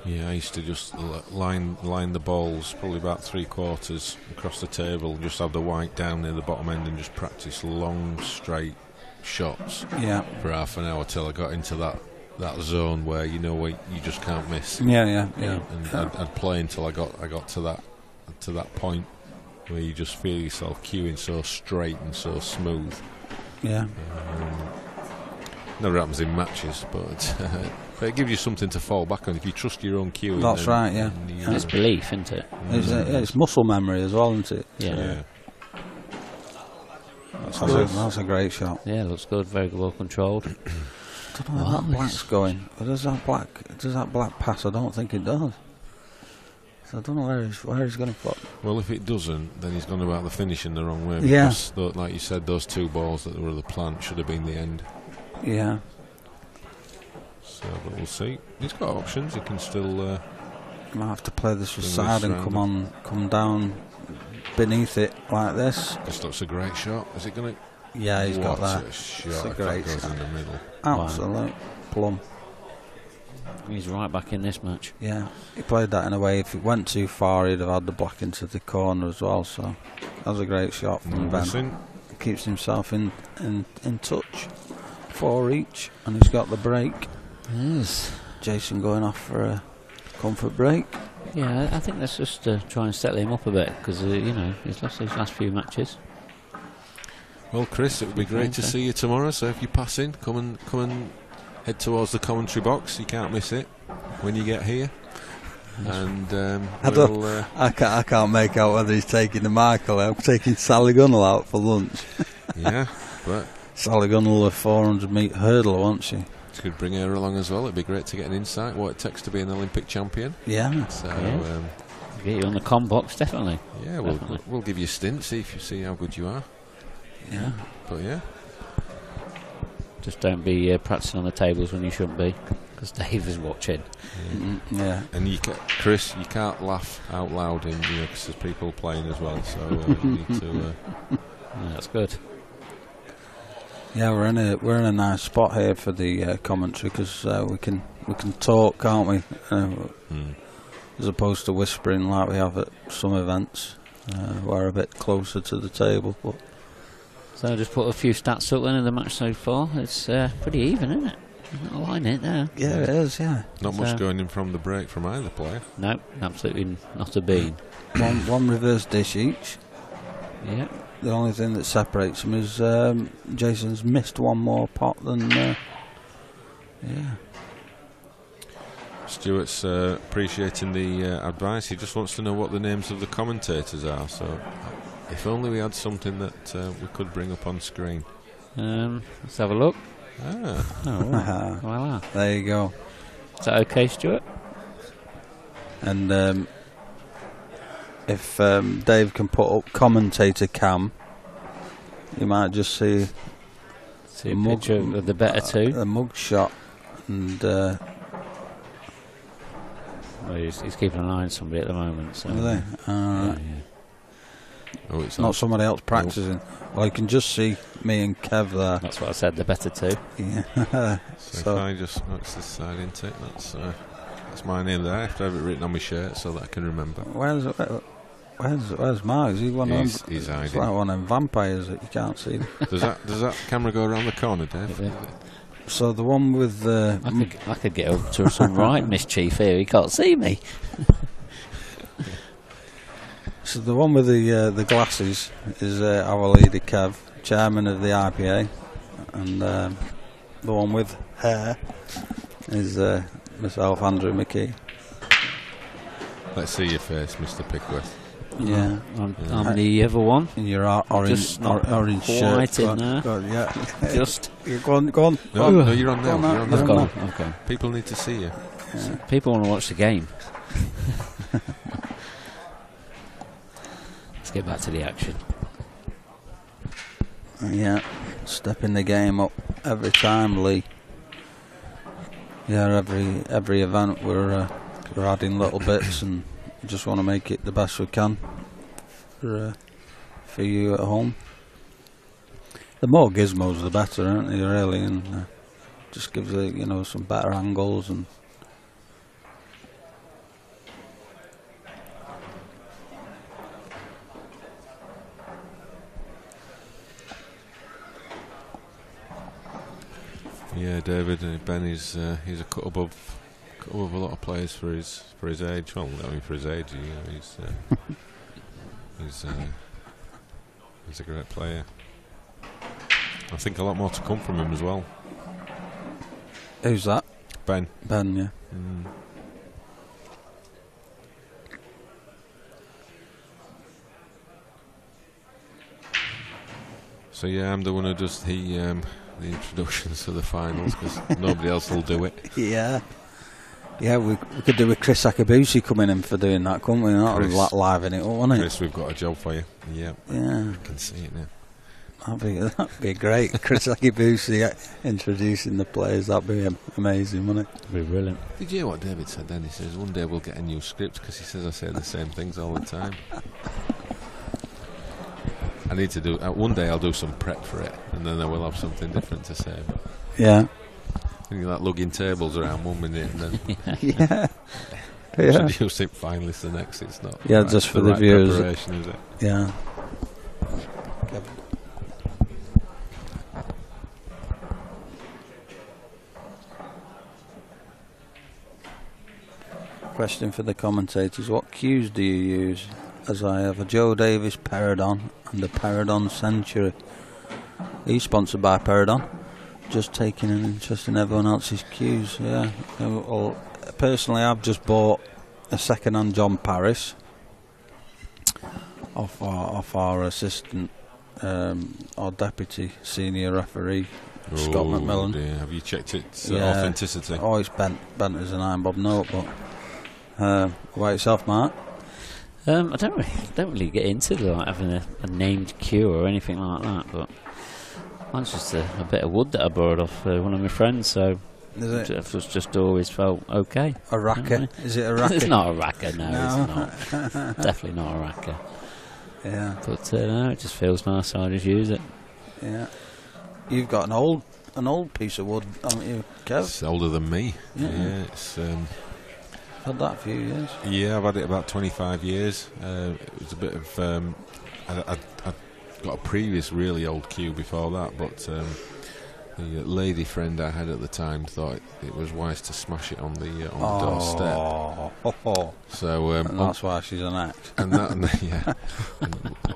Yeah, I used to just line the balls probably about 3/4 across the table, just have the white down near the bottom end and just practice long straight shots for half an hour till I got into that zone where you just can't miss. Yeah. And I'd play until I got to that point where you just feel yourself cueing so straight and so smooth. Yeah. Never happens in matches, but it gives you something to fall back on if you trust your own cueing. That's right. Yeah. It's belief, isn't it? It's muscle memory as well, isn't it? Yeah. That's a great shot. Yeah, looks good. Very well controlled. I don't know where that black's going. Does that black pass? I don't think it does. So I don't know where he's going to put. Well, if it doesn't, then he's gone about the finish in the wrong way. Yeah. Because, like you said, those 2 balls that were the plant should have been the end. Yeah. So, but we'll see. He's got options. He can still. He might have to play this side and come down beneath it like this. This looks a great shot. Is it going to? Yeah, he's got that. Shot. It's a great goes shot. in the middle. Absolute plum. He's right back in this match. Yeah, he played that in a way. If it went too far, he'd have had the black into the corner as well. So that was a great shot from Ben. He keeps himself in touch. 4 each, and he's got the break. Yes. Jason going off for a comfort break. Yeah, I think let's just try and settle him up a bit because he's lost his last few matches. Well, Chris, it would be great to see you tomorrow. So if you pass in, come and head towards the commentary box. You can't miss it when you get here. And I can't make out whether he's taking the Michael out, taking Sally Gunnell out for lunch. Yeah, but Sally Gunnell, a 400-metre hurdler, won't she? Could bring her along as well. It'd be great to get an insight what it takes to be an Olympic champion. Yeah. So get you on the com box, definitely. Yeah, we'll give you a stint, see how good you are. Yeah. But yeah. Just don't be practicing on the tables when you shouldn't be. because Dave is watching. Yeah. And Chris, you can't laugh out loud because there's people playing as well. So you need to. That's good. Yeah, we're in a nice spot here for the commentary because we can talk, can't we? As opposed to whispering like we have at some events. We're a bit closer to the table. But So I just put a few stats up then in the match so far. It's pretty even, isn't it? I like it there. yeah, it is. Yeah. Not much going in from the break from either player. No, absolutely not a bean. one reverse dish each. Yeah. The only thing that separates them is Jason's missed one more pot than. Yeah. Stuart's appreciating the advice. He just wants to know what the names of the commentators are. So, if only we had something that we could bring up on screen. Let's have a look. Ah. Oh, right. Voila. There you go. Is that okay, Stuart? And if Dave can put up commentator cam, you might just see a picture of the better two. A mug shot, and well, he's keeping an eye on somebody at the moment. So. Are they? Yeah. Oh, it's not somebody else practicing. Well, you can just see me and Kev there. That's what I said. The better two. Yeah. So if I just notice this side intake, that's my name there. I have to have it written on my shirt so that I can remember. Where's Mark? Is he one of them? He's hiding. It's like one of them vampires that you can't see. Does that camera go around the corner, Dave? Yeah. So the one with the I could get up to some right mischief here. He can't see me. So the one with the glasses is our leader Kev, chairman of the IPA, and the one with hair is myself, Andrew McKee. Let's see your face, Mr. Pickworth. Yeah, I'm the other one. In your orange quite shirt. in there. Go on, yeah. Just Go on. No, you're on now. You're on I've now. gone. Okay. People need to see you. Yeah. People want to watch the game. Let's get back to the action. Yeah, stepping the game up every time, Lee. Yeah, every event we're adding little bits and just want to make it the best we can for you at home. The more gizmos, the better, aren't they? Really, and just gives some better angles and. Yeah, David Ben he's a cut above a lot of players for his age. Well, I mean for his age, he's a great player. I think a lot more to come from him as well. Who's that? Ben, yeah. So yeah, I'm the one who does the introductions to the finals because nobody else will do it. Yeah, we could do with Chris Akabusi coming in for doing that, couldn't we? That was live in it, wasn't it? Chris, we've got a job for you. Yeah, I can see it now. That'd be great. Chris Akabusi introducing the players. That'd be amazing, wouldn't it? That'd be brilliant. Did you hear what David said then? He says one day we'll get a new script because he says I say the same things all the time. I need to do. One day I'll do some prep for it, and then I will have something different to say. But yeah. You're like lugging tables around 1 minute, and then yeah. introducing finalists the next. It's not. Yeah, just for the viewers. Preparation, is it? Yeah. Question for the commentators: what cues do you use? As I have a Joe Davis Peridon and a Peridon Century. He's sponsored by Peridon. Just taking an interest in everyone else's cues. Yeah. Well, personally, I've just bought a second-hand John Paris off our assistant, our deputy senior referee, Scott McMillan. Dear. Have you checked its authenticity? Oh, it's bent as an iron bob note. But what about yourself, Mark? I don't really get into having a named cue or anything like that, but mine's just a bit of wood that I borrowed off one of my friends, so Is it It's just always felt okay. a racker? Is it a racker? It's not a racker, no, No. it's not. Definitely not a racker. Yeah, But no, it just feels nice, so I just use it. yeah. You've got an old piece of wood, haven't you, Kev? It's older than me. Yeah. Yeah, it's. Had that a few years. Yeah, I've had it about 25 years. It was a bit of. I got a previous really old cue before that, but the lady friend I had at the time thought it was wise to smash it on the doorstep. Oh. So And that's why she's an act. and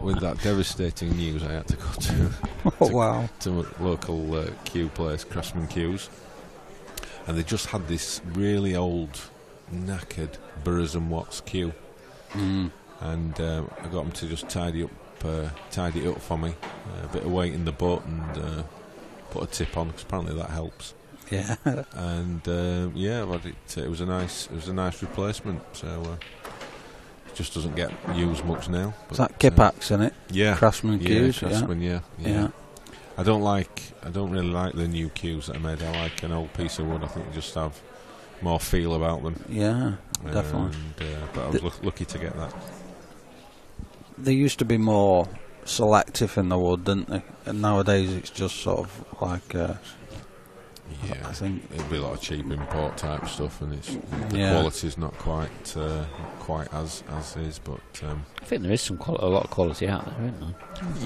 with that devastating news, I had to go to a local queue place, Craftsman Queues, and they just had this really old, knackered Burroughs and Watts queue, and I got them to just tidy it up for me, a bit of weight in the butt, and put a tip on, because apparently that helps. Yeah. And but it was a nice replacement. So it just doesn't get used much now. Is that Kipax in it? Yeah, Craftsman Queues. Craftsman, yeah. Yeah. I don't really like the new queues that are made. I like an old piece of wood. I think they just have more feel about them. Yeah, definitely. But I was lucky to get that. They used to be more selective in the wood, didn't they? And nowadays it's just sort of like. I think it'd be a lot of cheap import type stuff, and the Yeah. quality's not quite as is. But I think there is a lot of quality out there, isn't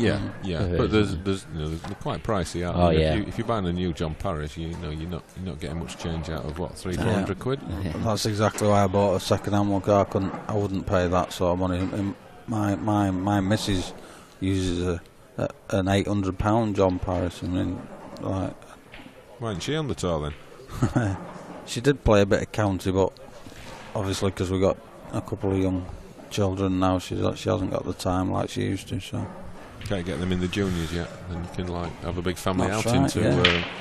there? yeah. But there's they're quite pricey out Oh, there. yeah. If you're buying a new John Parrish, you're not getting much change out of what, 300-400 quid. Yeah. that's exactly why I bought a second-hand one. 'Cause I wouldn't pay that sort of money. And my missus uses an £800 John Parrish. I mean, like. Why isn't she on the tour then? She did play a bit of county, but obviously because we got a couple of young children now, she hasn't got the time like she used to. So Can't get them in the juniors yet, and you can have a big family That's outing right,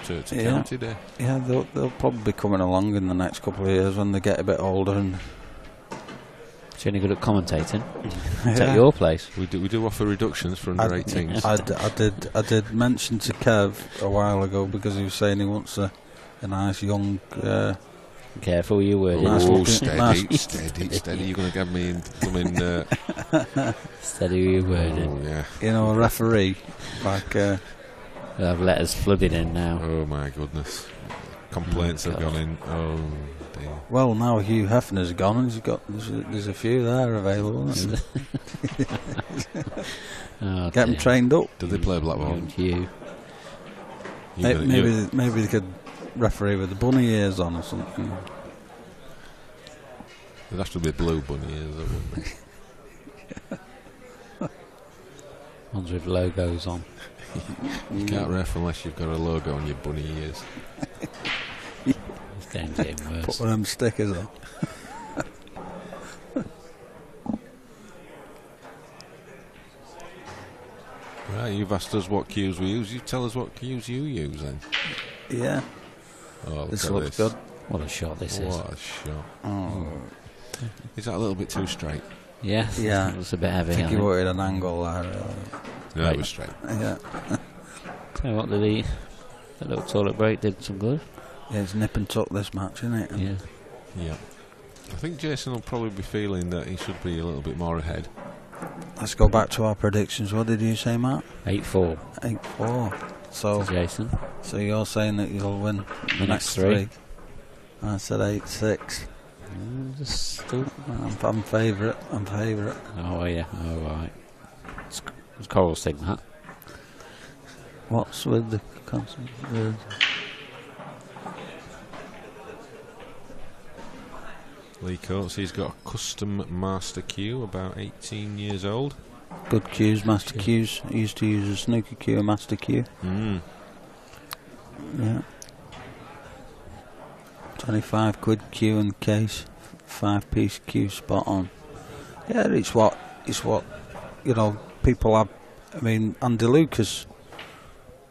to Yeah. county day. yeah, they'll probably be coming along in the next couple of years when they get a bit older. And She's only good at commentating. Yeah. Take your place. We do offer reductions for under 18s. I did mention to Kev a while ago, because he was saying he wants a nice young. Careful you word. Nice Oh, looking- steady! You're going to get me in. Steady you worded. Oh yeah. A referee, like. We'll have letters flooding in now. Oh my goodness. Complaints have gone in. Oh dear. Well, now Hugh Hefner's gone, and there's a few there available. Isn't there? Oh, Get them dear. trained up. Did they play Blackball? You. Maybe they could referee with the bunny ears on or something. It'd have to be blue bunny ears, though, wouldn't it? Ones with logos on. You can't ref unless you've got a logo on your bunny ears. It's getting worse. Put one of them stickers on. Right, you've asked us what cues we use. You tell us what cues you use then. Yeah, Oh, this look at looks this. good. What a shot this is. What a shot. Oh. Is that a little bit too straight? Yeah. Yeah. It's a bit heavy. I think I he think. wanted an angle there. No, Right. it was straight. Yeah, So what did he? That little toilet break did some good. yeah, it's nip and tuck this match, isn't it? Yeah. Yeah. I think Jason will probably be feeling that he should be a little bit more ahead. Let's go back to our predictions. What did you say, Matt? 8-4 8-4. So, to Jason. so you're saying that you'll win The next three. I said 8-6. Just still. I'm favourite. Oh yeah. Oh right. It's Coral's thing that. What's with the constant? Lee Coates, he's got a custom master cue, about 18 years old. Good cues, master cues. I used to use a snooker cue, a master cue. Yeah. 25 quid cue and case, 5-piece cue, spot on. Yeah, it's what people have. I mean, Andy Lucas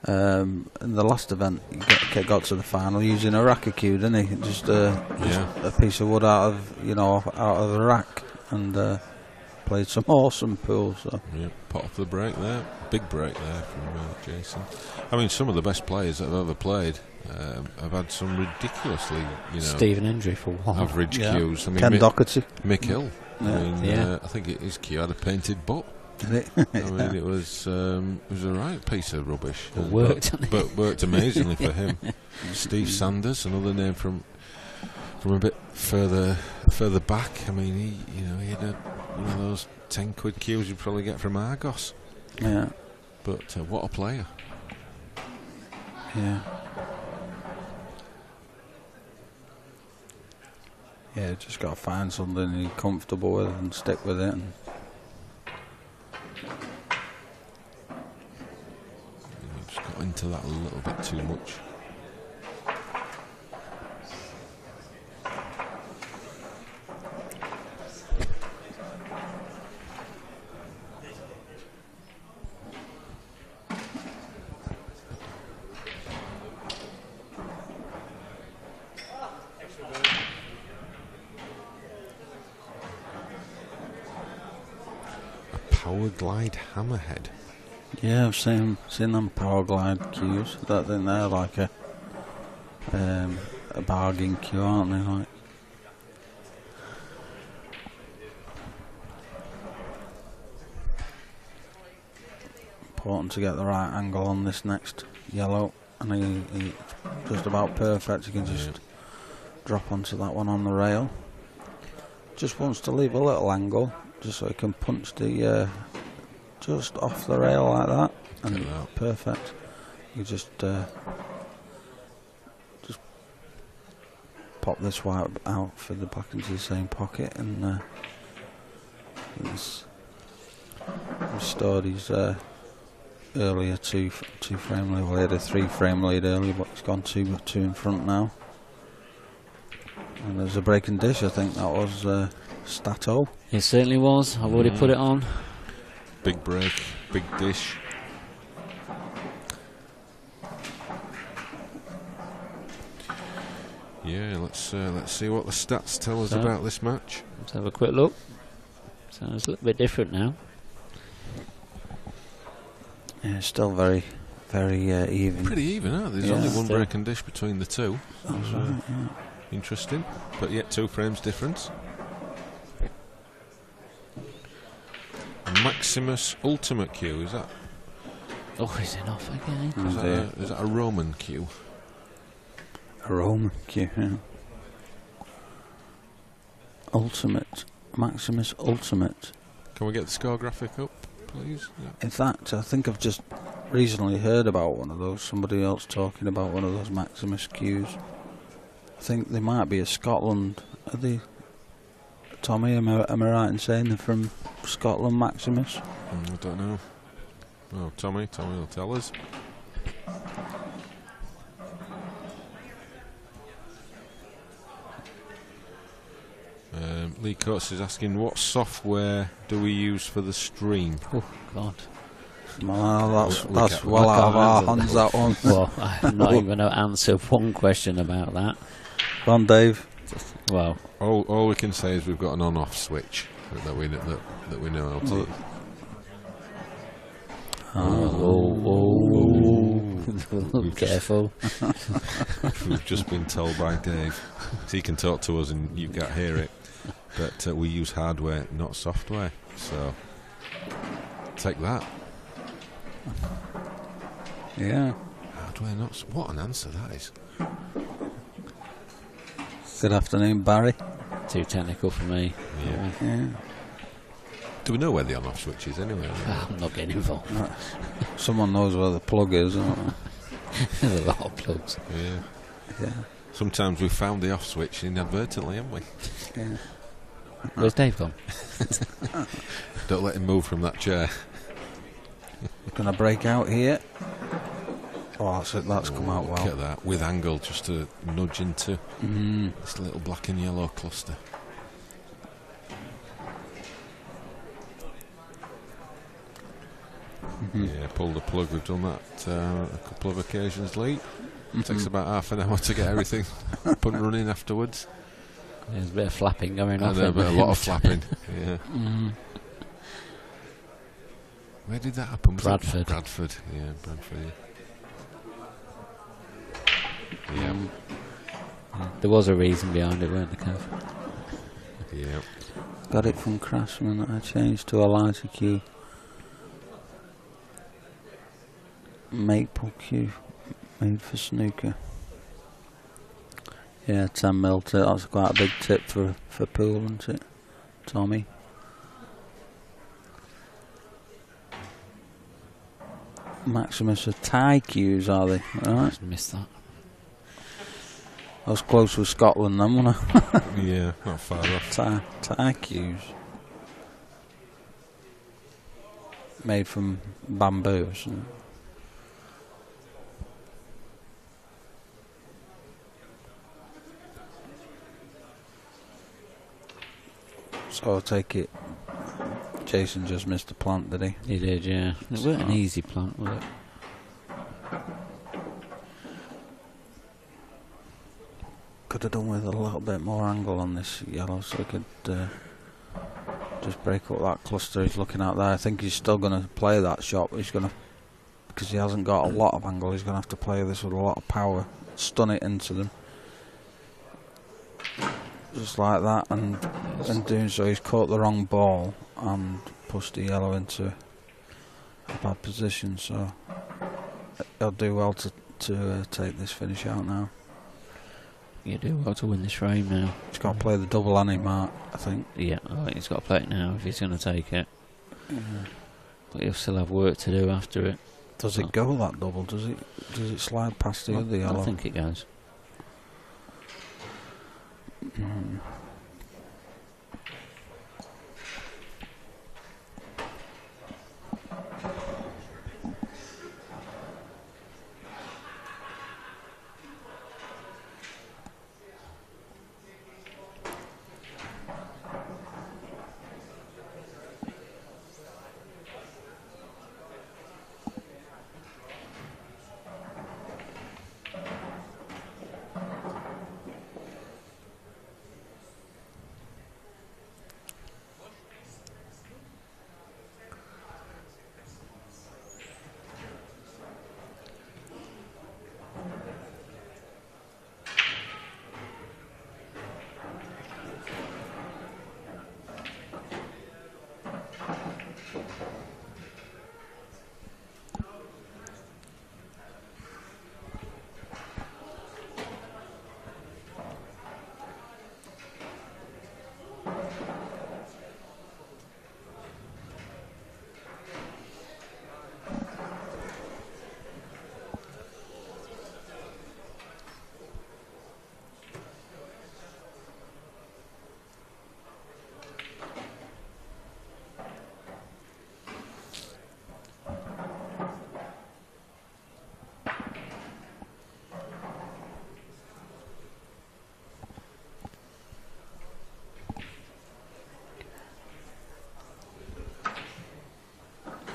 in the last event he got to the final using a racker cue, didn't he? Just a piece of wood out of a rack, and played some awesome pool. So Yeah, pot off the break there. Big break there from Jason. I mean, some of the best players that I've ever played have had some ridiculously, Stephen Hendry for one. average cues. I mean, Ken Doherty. Mick Hill. Yeah. I mean, Yeah. I think his cue had a painted butt. Did it? I mean, it was a right piece of rubbish. It worked, but worked amazingly for him. Steve Sanders, another name from a bit further back. I mean, he had one of those 10 quid cues you'd probably get from Argos. Yeah. But what a player! Yeah. Yeah, just got to find something you're comfortable with and stick with it. And Just got into that a little bit too much. Power glide hammerhead. yeah, I've seen them power glide cues. That thing they're like a bargain cue, aren't they? Like, important to get the right angle on this next yellow, and he just about perfect. You can just drop onto that one on the rail. Just wants to leave a little angle, just so he can punch the just off the rail like that, and perfect. You just pop this white out for the back into the same pocket, and it's restored his earlier two frame lead. Well, he had a 3 frame lead earlier, but he's gone two in front now. And there's a breaking dish. I think that was Stato. It certainly was. I've already put it on. Big break, big dish. Yeah, let's see what the stats tell us about this match. Let's have a quick look. So it's a little bit different now. Yeah, still very, very even. Pretty even, huh? There's Yeah. only one Still. break and dish between the two. That's right, yeah. Interesting, but yet 2 frames difference. Maximus Ultimate Q, is that Oh, he's in off again. is that a Roman Q? A Roman cue, yeah. Ultimate. Maximus Ultimate. Can we get the score graphic up, please? Yeah. In fact, I think I've just recently heard about one of those. Somebody else talking about one of those Maximus cues. I think they might be a Scotland. Are they? Tommy, am I right in saying they're from Scotland, Maximus? I don't know. Oh, Tommy will tell us. Lee Coates is asking, what software do we use for the stream? Oh, God. Well, that's can't- well I out of our can't hands, that one. Well, I'm not even going to answer one question about that. Go on, Dave. Well, All we can say is we've got an on-off switch that we know how to. careful. We've just been told by Dave, so he can talk to us and you can't hear it, but we use hardware, not software. So take that. Yeah. Hardware, not what an answer that is. Good afternoon, Barry. Too technical for me. Yeah. Do we know where the on-off switch is anyway? I'm not getting involved. Someone knows where the plug is, isn't There's a lot of plugs. Yeah. Yeah. Sometimes we've found the off switch inadvertently, haven't we? Yeah. Where's Dave gone? Don't let him move from that chair. Gonna break out here. Oh, that's it. That's come out Look well. at that, with angle, just to nudge into this little black and yellow cluster. Yeah, pull the plug. We've done that a couple of occasions, Lee. Takes about half an hour to get everything up and running afterwards. There's a bit of flapping going on. And a lot of flapping. Yeah. Where did that happen? Was Bradford. That Bradford, yeah, Bradford. Yeah. There was a reason behind it, weren't there, Kev? Yeah. Got it from Craftsman. I changed to a lighter cue. Maple cue, made for snooker. Yeah, 10mm tip. That's quite a big tip for pool, isn't it, Tommy? Maximus are tie cues, are they? Right. Just missed that. I was close with Scotland then, wasn't I? Yeah, not far off. Tie cues. Made from bamboo, isn't it? So I take it Jason just missed a plant, did he? He did, yeah. It wasn't an easy plant, was it? Could have done with a little bit more angle on this yellow so he could just break up that cluster he's looking at there. I think he's still going to play that shot, but he's going to, because he hasn't got a lot of angle, he's going to have to play this with a lot of power, stun it into them. Just like that, and in doing so he's caught the wrong ball and pushed the yellow into a bad position, so he'll do well to take this finish out now. You do well to win this frame now. He's got to play the double Annie mark, I think. Yeah, I think he's got to play it now if he's going to take it. Yeah. But he'll still have work to do after it. Does it go that double? Does it slide past the other yellow? I think it goes. Mm.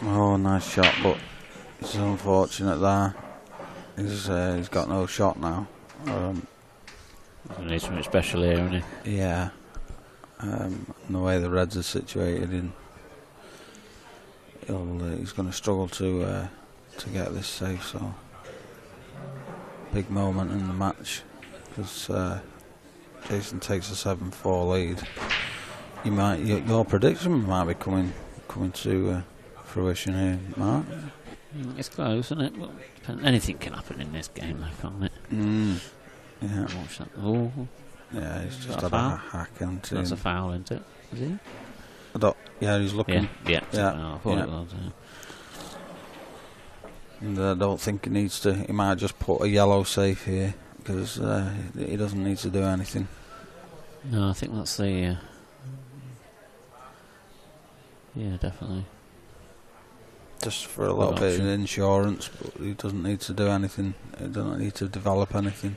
Oh, nice shot, but it's unfortunate there. He's got no shot now. He needs something special here, isn't he? Yeah. And the way the Reds are situated, he's going to struggle to get this safe. So big moment in the match because Jason takes a 7-4 lead. Your prediction might be coming to fruition here, Mark. It's close, isn't it? Well, anything can happen in this game, though, can't it? Yeah. Watch that. Oh, Yeah, he's just had foul? a hack into That's a him. foul, isn't it? Is he? Yeah, he's looking. Yeah. Yeah, I thought yeah. it was. And I don't think he needs to. He might just put a yellow safe here because he doesn't need to do anything. No, I think that's the. Yeah, definitely. Just for a little Good bit of option. insurance, but he doesn't need to do anything. He doesn't need to develop anything.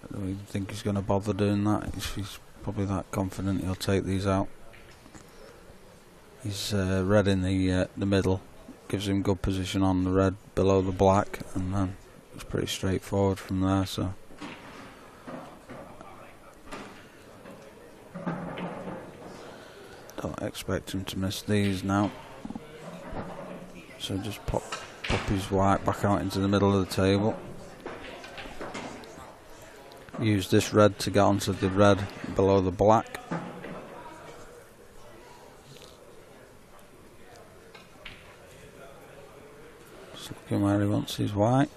I don't even think he's going to bother doing that. He's probably that confident he'll take these out. He's red in the middle, gives him good position on the red below the black, and then it's pretty straightforward from there. So Don't expect him to miss these now. So just pop his white back out into the middle of the table. Use this red to get onto the red below the black. Just looking where he wants his white.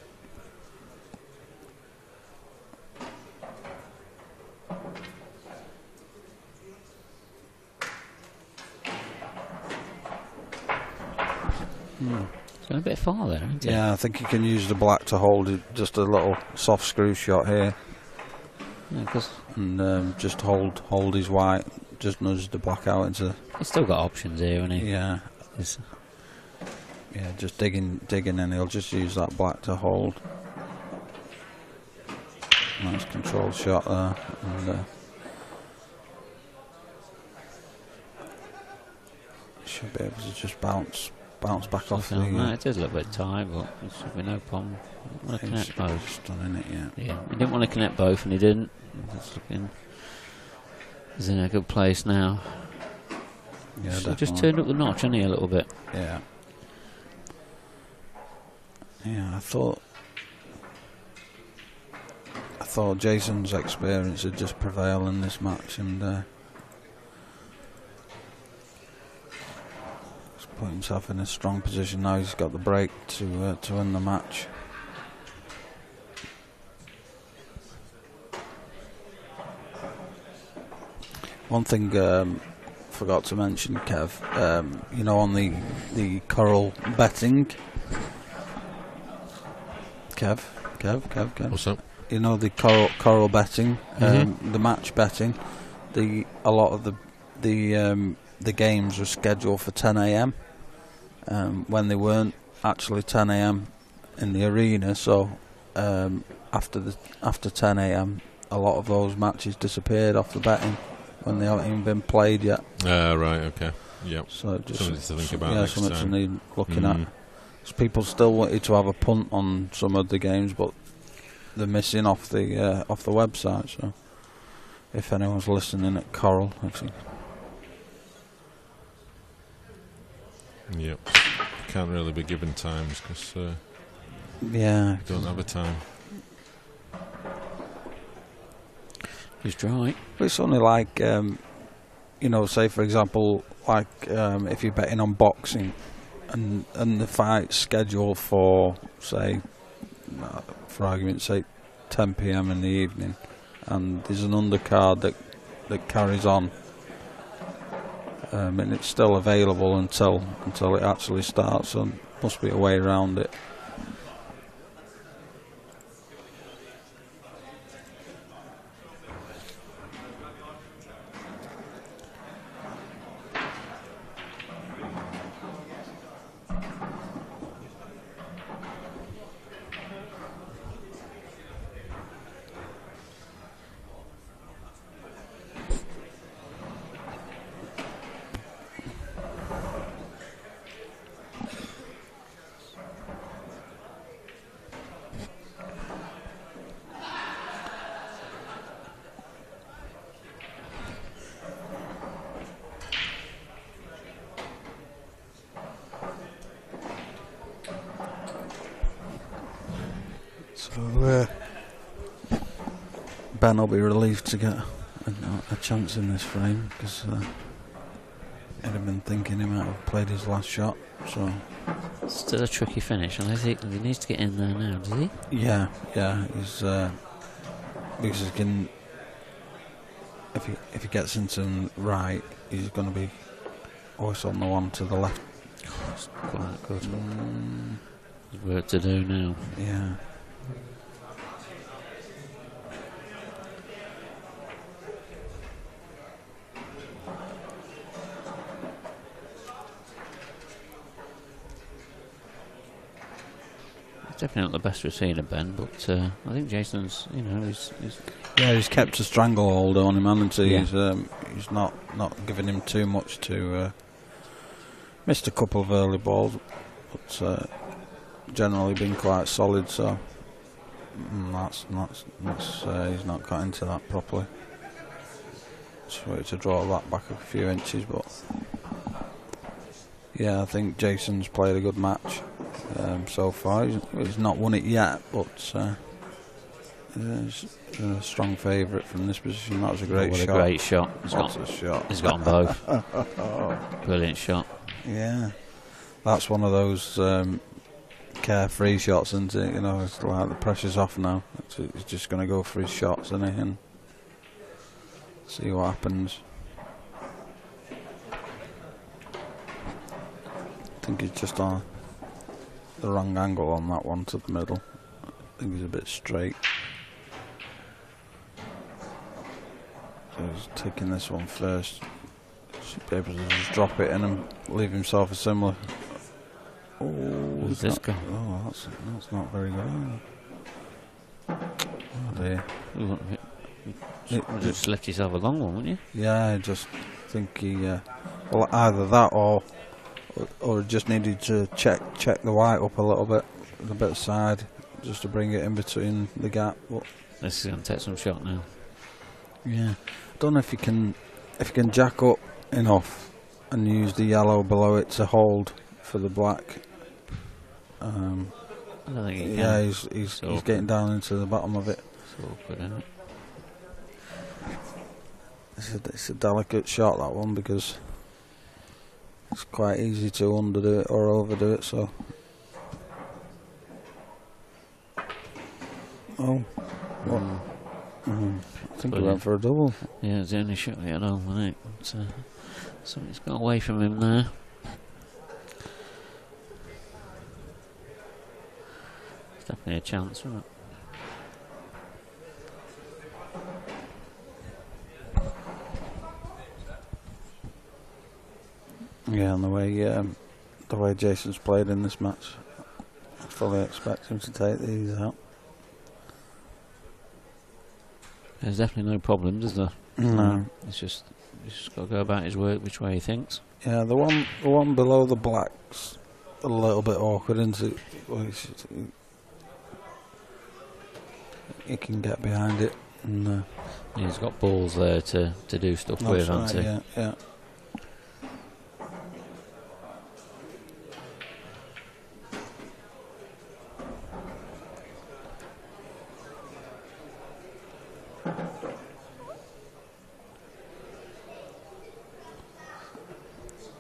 It's going a bit far there, isn't it? Yeah, I think you can use the black to hold it, just a little soft screw shot here. Yeah, and just hold his white, just nudge the black out into. He's still got options here, hasn't he? Yeah. Yeah, just digging, and he'll just use that black to hold. Nice controlled shot there, and should be able to just bounce back off the. It is a little bit tight, but it should be no problem. I want to connect both. Stunning it, yeah. Yeah, he didn't want to connect both, and he didn't. He's in a good place now. Yeah, so just turned up the notch, hasn't he, a little bit? Yeah. Yeah, I thought Jason's experience would just prevail in this match, and he's put himself in a strong position now. He's got the break to win the match. One thing forgot to mention, Kev. You know, on the coral betting. Kev. What's up? You know, the coral betting, the match betting. A lot of the games were scheduled for 10 a.m. When they weren't actually 10 a.m. in the arena. So after 10 a.m. a lot of those matches disappeared off the betting when they haven't even been played yet. Right, okay. Yep. So just something to think about. Yeah, next something time. to need looking at. So people still wanted to have a punt on some of the games, but they're missing off the website. So if anyone's listening at Coral, actually. Yep. Can't really be given times because yeah, don't have a time. He's right. It's only like you know, say for example, like if you're betting on boxing, and the fight's scheduled for, say, for argument's sake, 10 p.m. in the evening, and there's an undercard that carries on, and it's still available until it actually starts. So must be a way around it. So Ben will be relieved to get a chance in this frame, because he'd have been thinking he might have played his last shot. So still a tricky finish, and I think he needs to get in there now, does he? Yeah, he's because he can. If he gets into the right, he's going to be always on the one to the left. Oh, it's quite good. There's work to do now. Yeah. Definitely not the best we've seen of Ben, but I think Jason's, He's kept a stranglehold on him, hasn't he? Yeah. He's not giving him too much to. Missed a couple of early balls, but generally been quite solid. So he's not got into that properly. Just wanted to draw that back a few inches, but yeah, I think Jason's played a good match so far. He's not won it yet, but he's a strong favourite from this position. That was a great shot. A great shot. He's got them both. Brilliant shot. Yeah, that's one of those carefree shots, isn't it? You know, it's like the pressure's off now. He's just going to go for his shots, isn't he? And see what happens. I think he's just on the wrong angle on that one to the middle. I think he's a bit straight. So he's taking this one first. Should be able to just drop it in and leave himself a similar. Oh, who's this guy? Oh, that's not very good. Oh dear. You just let yourself a long one, wouldn't you? Yeah, I just think he, well, either that or just needed to check the white up a little bit, a bit side, just to bring it in between the gap. But this is going to take some shot now. Yeah, I don't know if you can jack up enough and use the yellow below it to hold for the black. I don't think he can. Yeah, he's getting down into the bottom of it. It's awkward, isn't it? It's a delicate shot, that one, because it's quite easy to underdo it or overdo it. So, I think he went for a double. Yeah, it's the only shot he had on, wasn't it? But, something's got away from him there. It's definitely a chance, isn't it? Yeah, and the way Jason's played in this match, I fully expect him to take these out. There's definitely no problems, is there? No. He's just got to go about his work which way he thinks. Yeah, the one below the black's a little bit awkward, isn't it? Well, he can get behind it. And, he's got balls there to do stuff with, hasn't he? Yeah.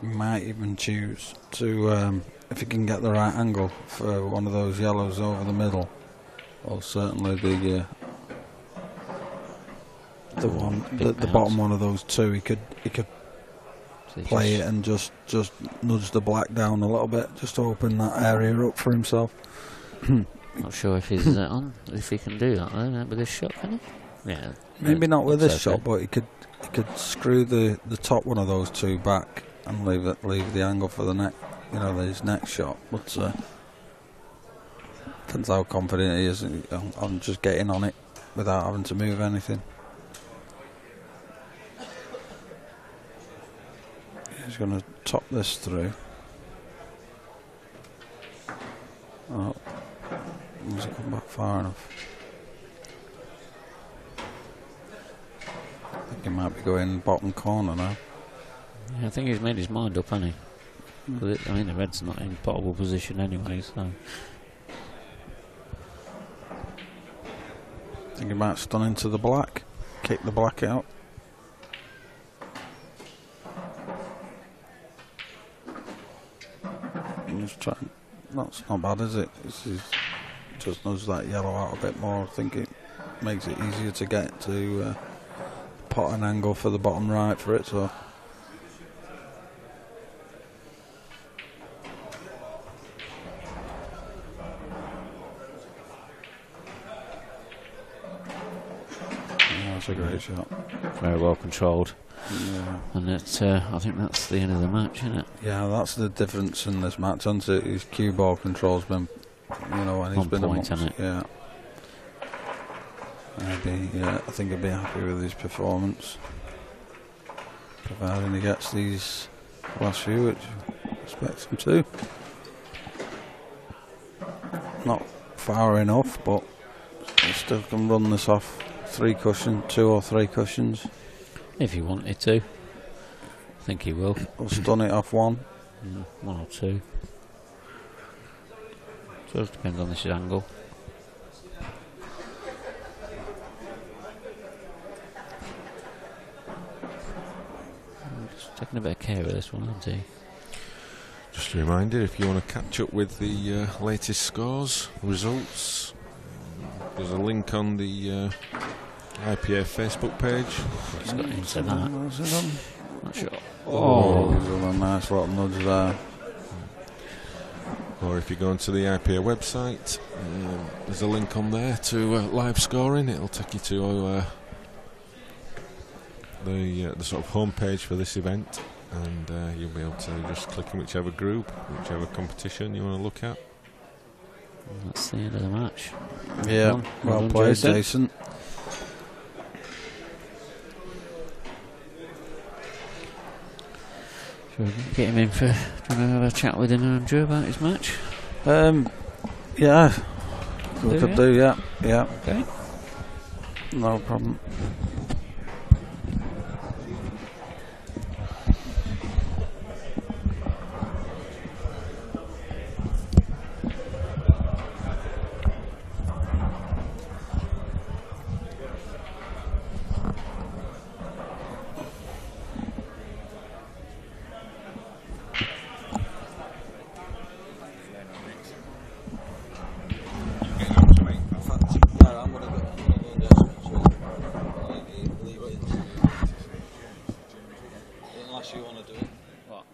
Might even choose to, if you can get the right angle for one of those yellows over the middle, or certainly the bottom one of those two, he could play it and just nudge the black down a little bit, just to open that area up for himself. Not sure if he's if he can do that though, with this shot, can he? Yeah. Maybe not with this shot, but he could screw the top one of those two back and leave the angle for the his next shot. But depends how confident he is on just getting on it without having to move anything. He's going to top this through. Oh, hasn't come back far enough. I think he might be going bottom corner now. Yeah, I think he's made his mind up, hasn't he? But I mean, the red's not in potable position anyway, so. I think he might stun into the black, kick the black out. Just try. That's not bad, is it? Just nudge that yellow out a bit more. I think it makes it easier to get to pot an angle for the bottom right for it. So. A great shot. Very well controlled. Yeah. And I think that's the end of the match, isn't it? Yeah, that's the difference in this match, isn't it? His cue ball control's been, and he's been point, hasn't it? Yeah. I think he'd be happy with his performance, providing he gets these last few, which I expect him to. Not far enough, but he still can run this off. 2 or 3 cushions. If he wanted to. I think he will. We'll stun it off one. 1 or 2. So it depends on this angle. Just taking a bit of care of this one, isn't he? Just a reminder, if you want to catch up with the latest scores, results, there's a link on the IPA Facebook page. He's got into that. What's it on? Not sure. Oh, there's a nice little nudge there. Or if you go onto the IPA website, there's a link on there to live scoring. It'll take you to the sort of homepage for this event, and you'll be able to just click in whichever group, whichever competition you want to look at. That's the end of the match. Yeah, well played, Jason. Should we get him in for trying to have a chat with him, Andrew, about his match? Yeah, we could do, yeah. Okay. No problem. Unless you want to do it. What?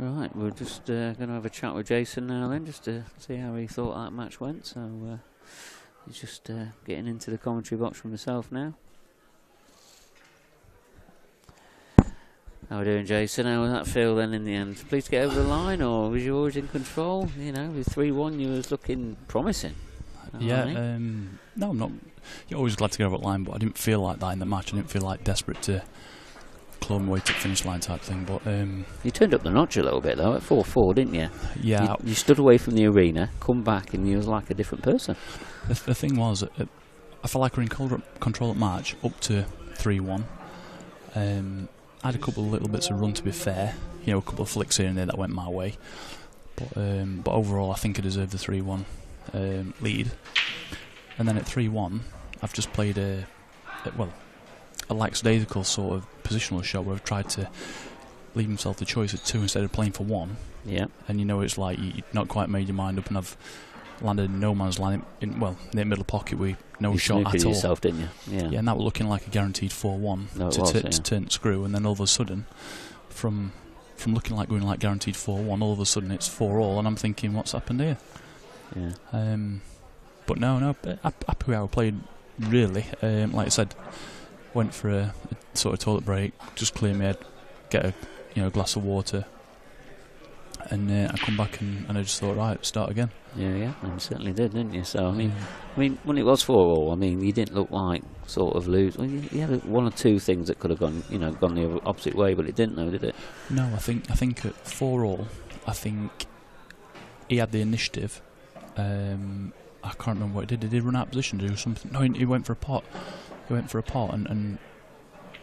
Right, we're just going to have a chat with Jason now then, just to see how he thought that match went. So he's just getting into the commentary box from himself now. How are we doing, Jason? How did that feel then in the end? Pleased to get over the line, or was you always in control? You know, with 3-1 you was looking promising. Yeah, no, I'm not. You're always glad to get over the line, but I didn't feel like that in the match. I didn't feel like desperate to claw my way to the finish line type thing. But you turned up the notch a little bit though at 4-4, didn't you? Yeah. You stood away from the arena, come back, and you was like a different person. The thing was, I felt like we were in control at March up to 3-1. I had a couple of little bits of run, to be fair. You know, a couple of flicks here and there that went my way. But overall, I think I deserved the 3-1 lead. And then at 3-1, I've just played a lackadaisical sort of positional shot where I've tried to leave himself the choice at 2 instead of playing for 1. Yeah. And you know, it's like you've not quite made your mind up, and I've landed in no man's land in the middle pocket with no shot at all. Yourself, didn't you? Yeah. Yeah, and that was looking like a guaranteed 4-1 to turn the screw, and then all of a sudden, from looking like going like guaranteed 4-1, all of a sudden it's 4-all, and I'm thinking, what's happened here? Yeah. But no, happy with how I played, really. Like I said, went for a sort of toilet break, just clear my head, get a glass of water, and I come back and I just thought, right, start again. Yeah, you certainly did, didn't you? So I mean, when it was 4-4, I mean, you didn't look like sort of lose. Well, you had one or two things that could have gone the opposite way, but it didn't, though, did it? No, I think at 4-all, I think he had the initiative. I can't remember what he did. Did he run out of position to do something? No, he went for a pot. And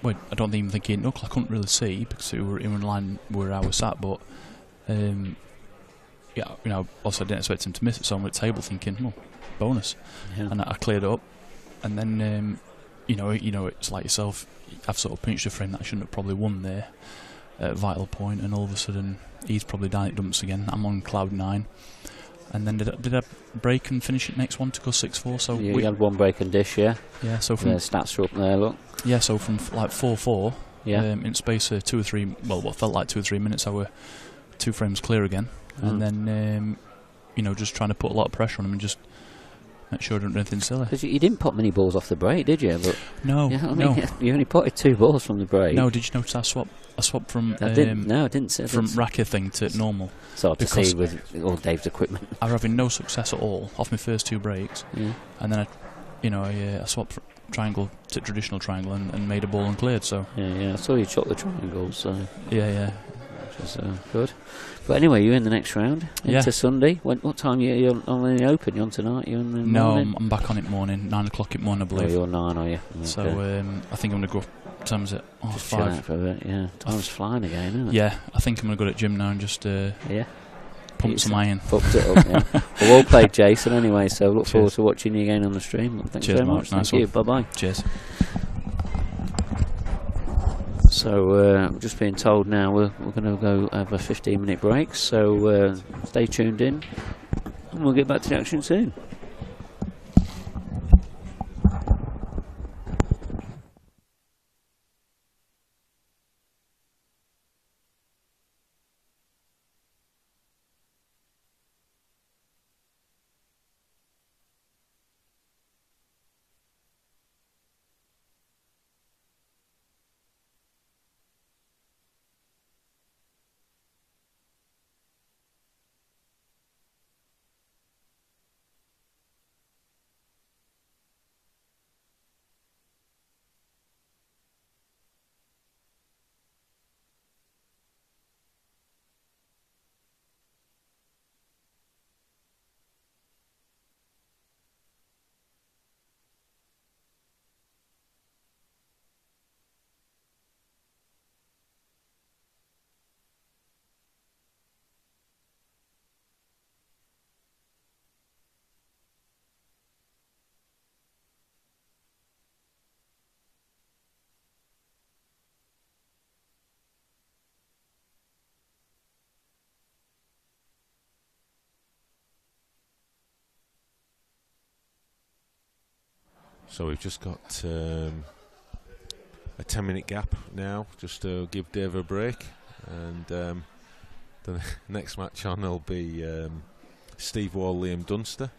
wait, I don't even think he hit knuckle. I couldn't really see because we were in line where I was sat, but yeah, also I didn't expect him to miss it, so I'm at the table thinking, oh, bonus. Yeah. And I cleared it up, and then it's like yourself. I've sort of pinched a frame that I shouldn't have probably won there at a vital point, and all of a sudden he's probably down at dumps again. I'm on cloud 9. And then did I break and finish it next one to go 6-4? So yeah, we had one break and dish, yeah. Yeah, so from the stats are up there, look. Yeah, so from like 4-4, yeah, in space of 2 or 3, well, what felt like 2 or 3 minutes, I were 2 frames clear again, and then just trying to put a lot of pressure on him and just make sure I don't do anything silly. Because you didn't put many balls off the break, did you? But no, no. You only potted 2 balls from the break. No, did you notice I swapped from I didn't see from racket thing to normal. So to see with all Dave's equipment. I was having no success at all off my first 2 breaks, and then I swapped from triangle to traditional triangle and made a ball and cleared. So yeah, I saw you chop the triangles. So yeah, which was good. But anyway, you're in the next round into Sunday. What time you're on the Open? You're on tonight? You're in the morning? No, I'm back on it morning. 9 o'clock in the morning, I believe. Oh, you're 9, are you? Okay. So I think I'm going to go. What time is it? Oh, just 5. Chill out for a bit, yeah. Time's flying again, isn't it? Yeah, I think I'm going to go to the gym now and just pump some iron. Fucked it up, yeah. Well, well played, Jason, anyway, so look forward to watching you again on the stream. Thanks very much. Nice Thank you. Bye-bye. Cheers. So I'm just being told now we're going to go have a 15-minute break, so stay tuned in and we'll get back to the action soon. So we've just got a 10-minute gap now, just to give Dave a break, and the next match on will be Steve Wall, Liam Dunster.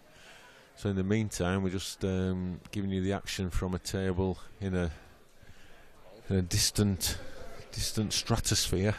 So in the meantime, we're just giving you the action from a table in a distant stratosphere.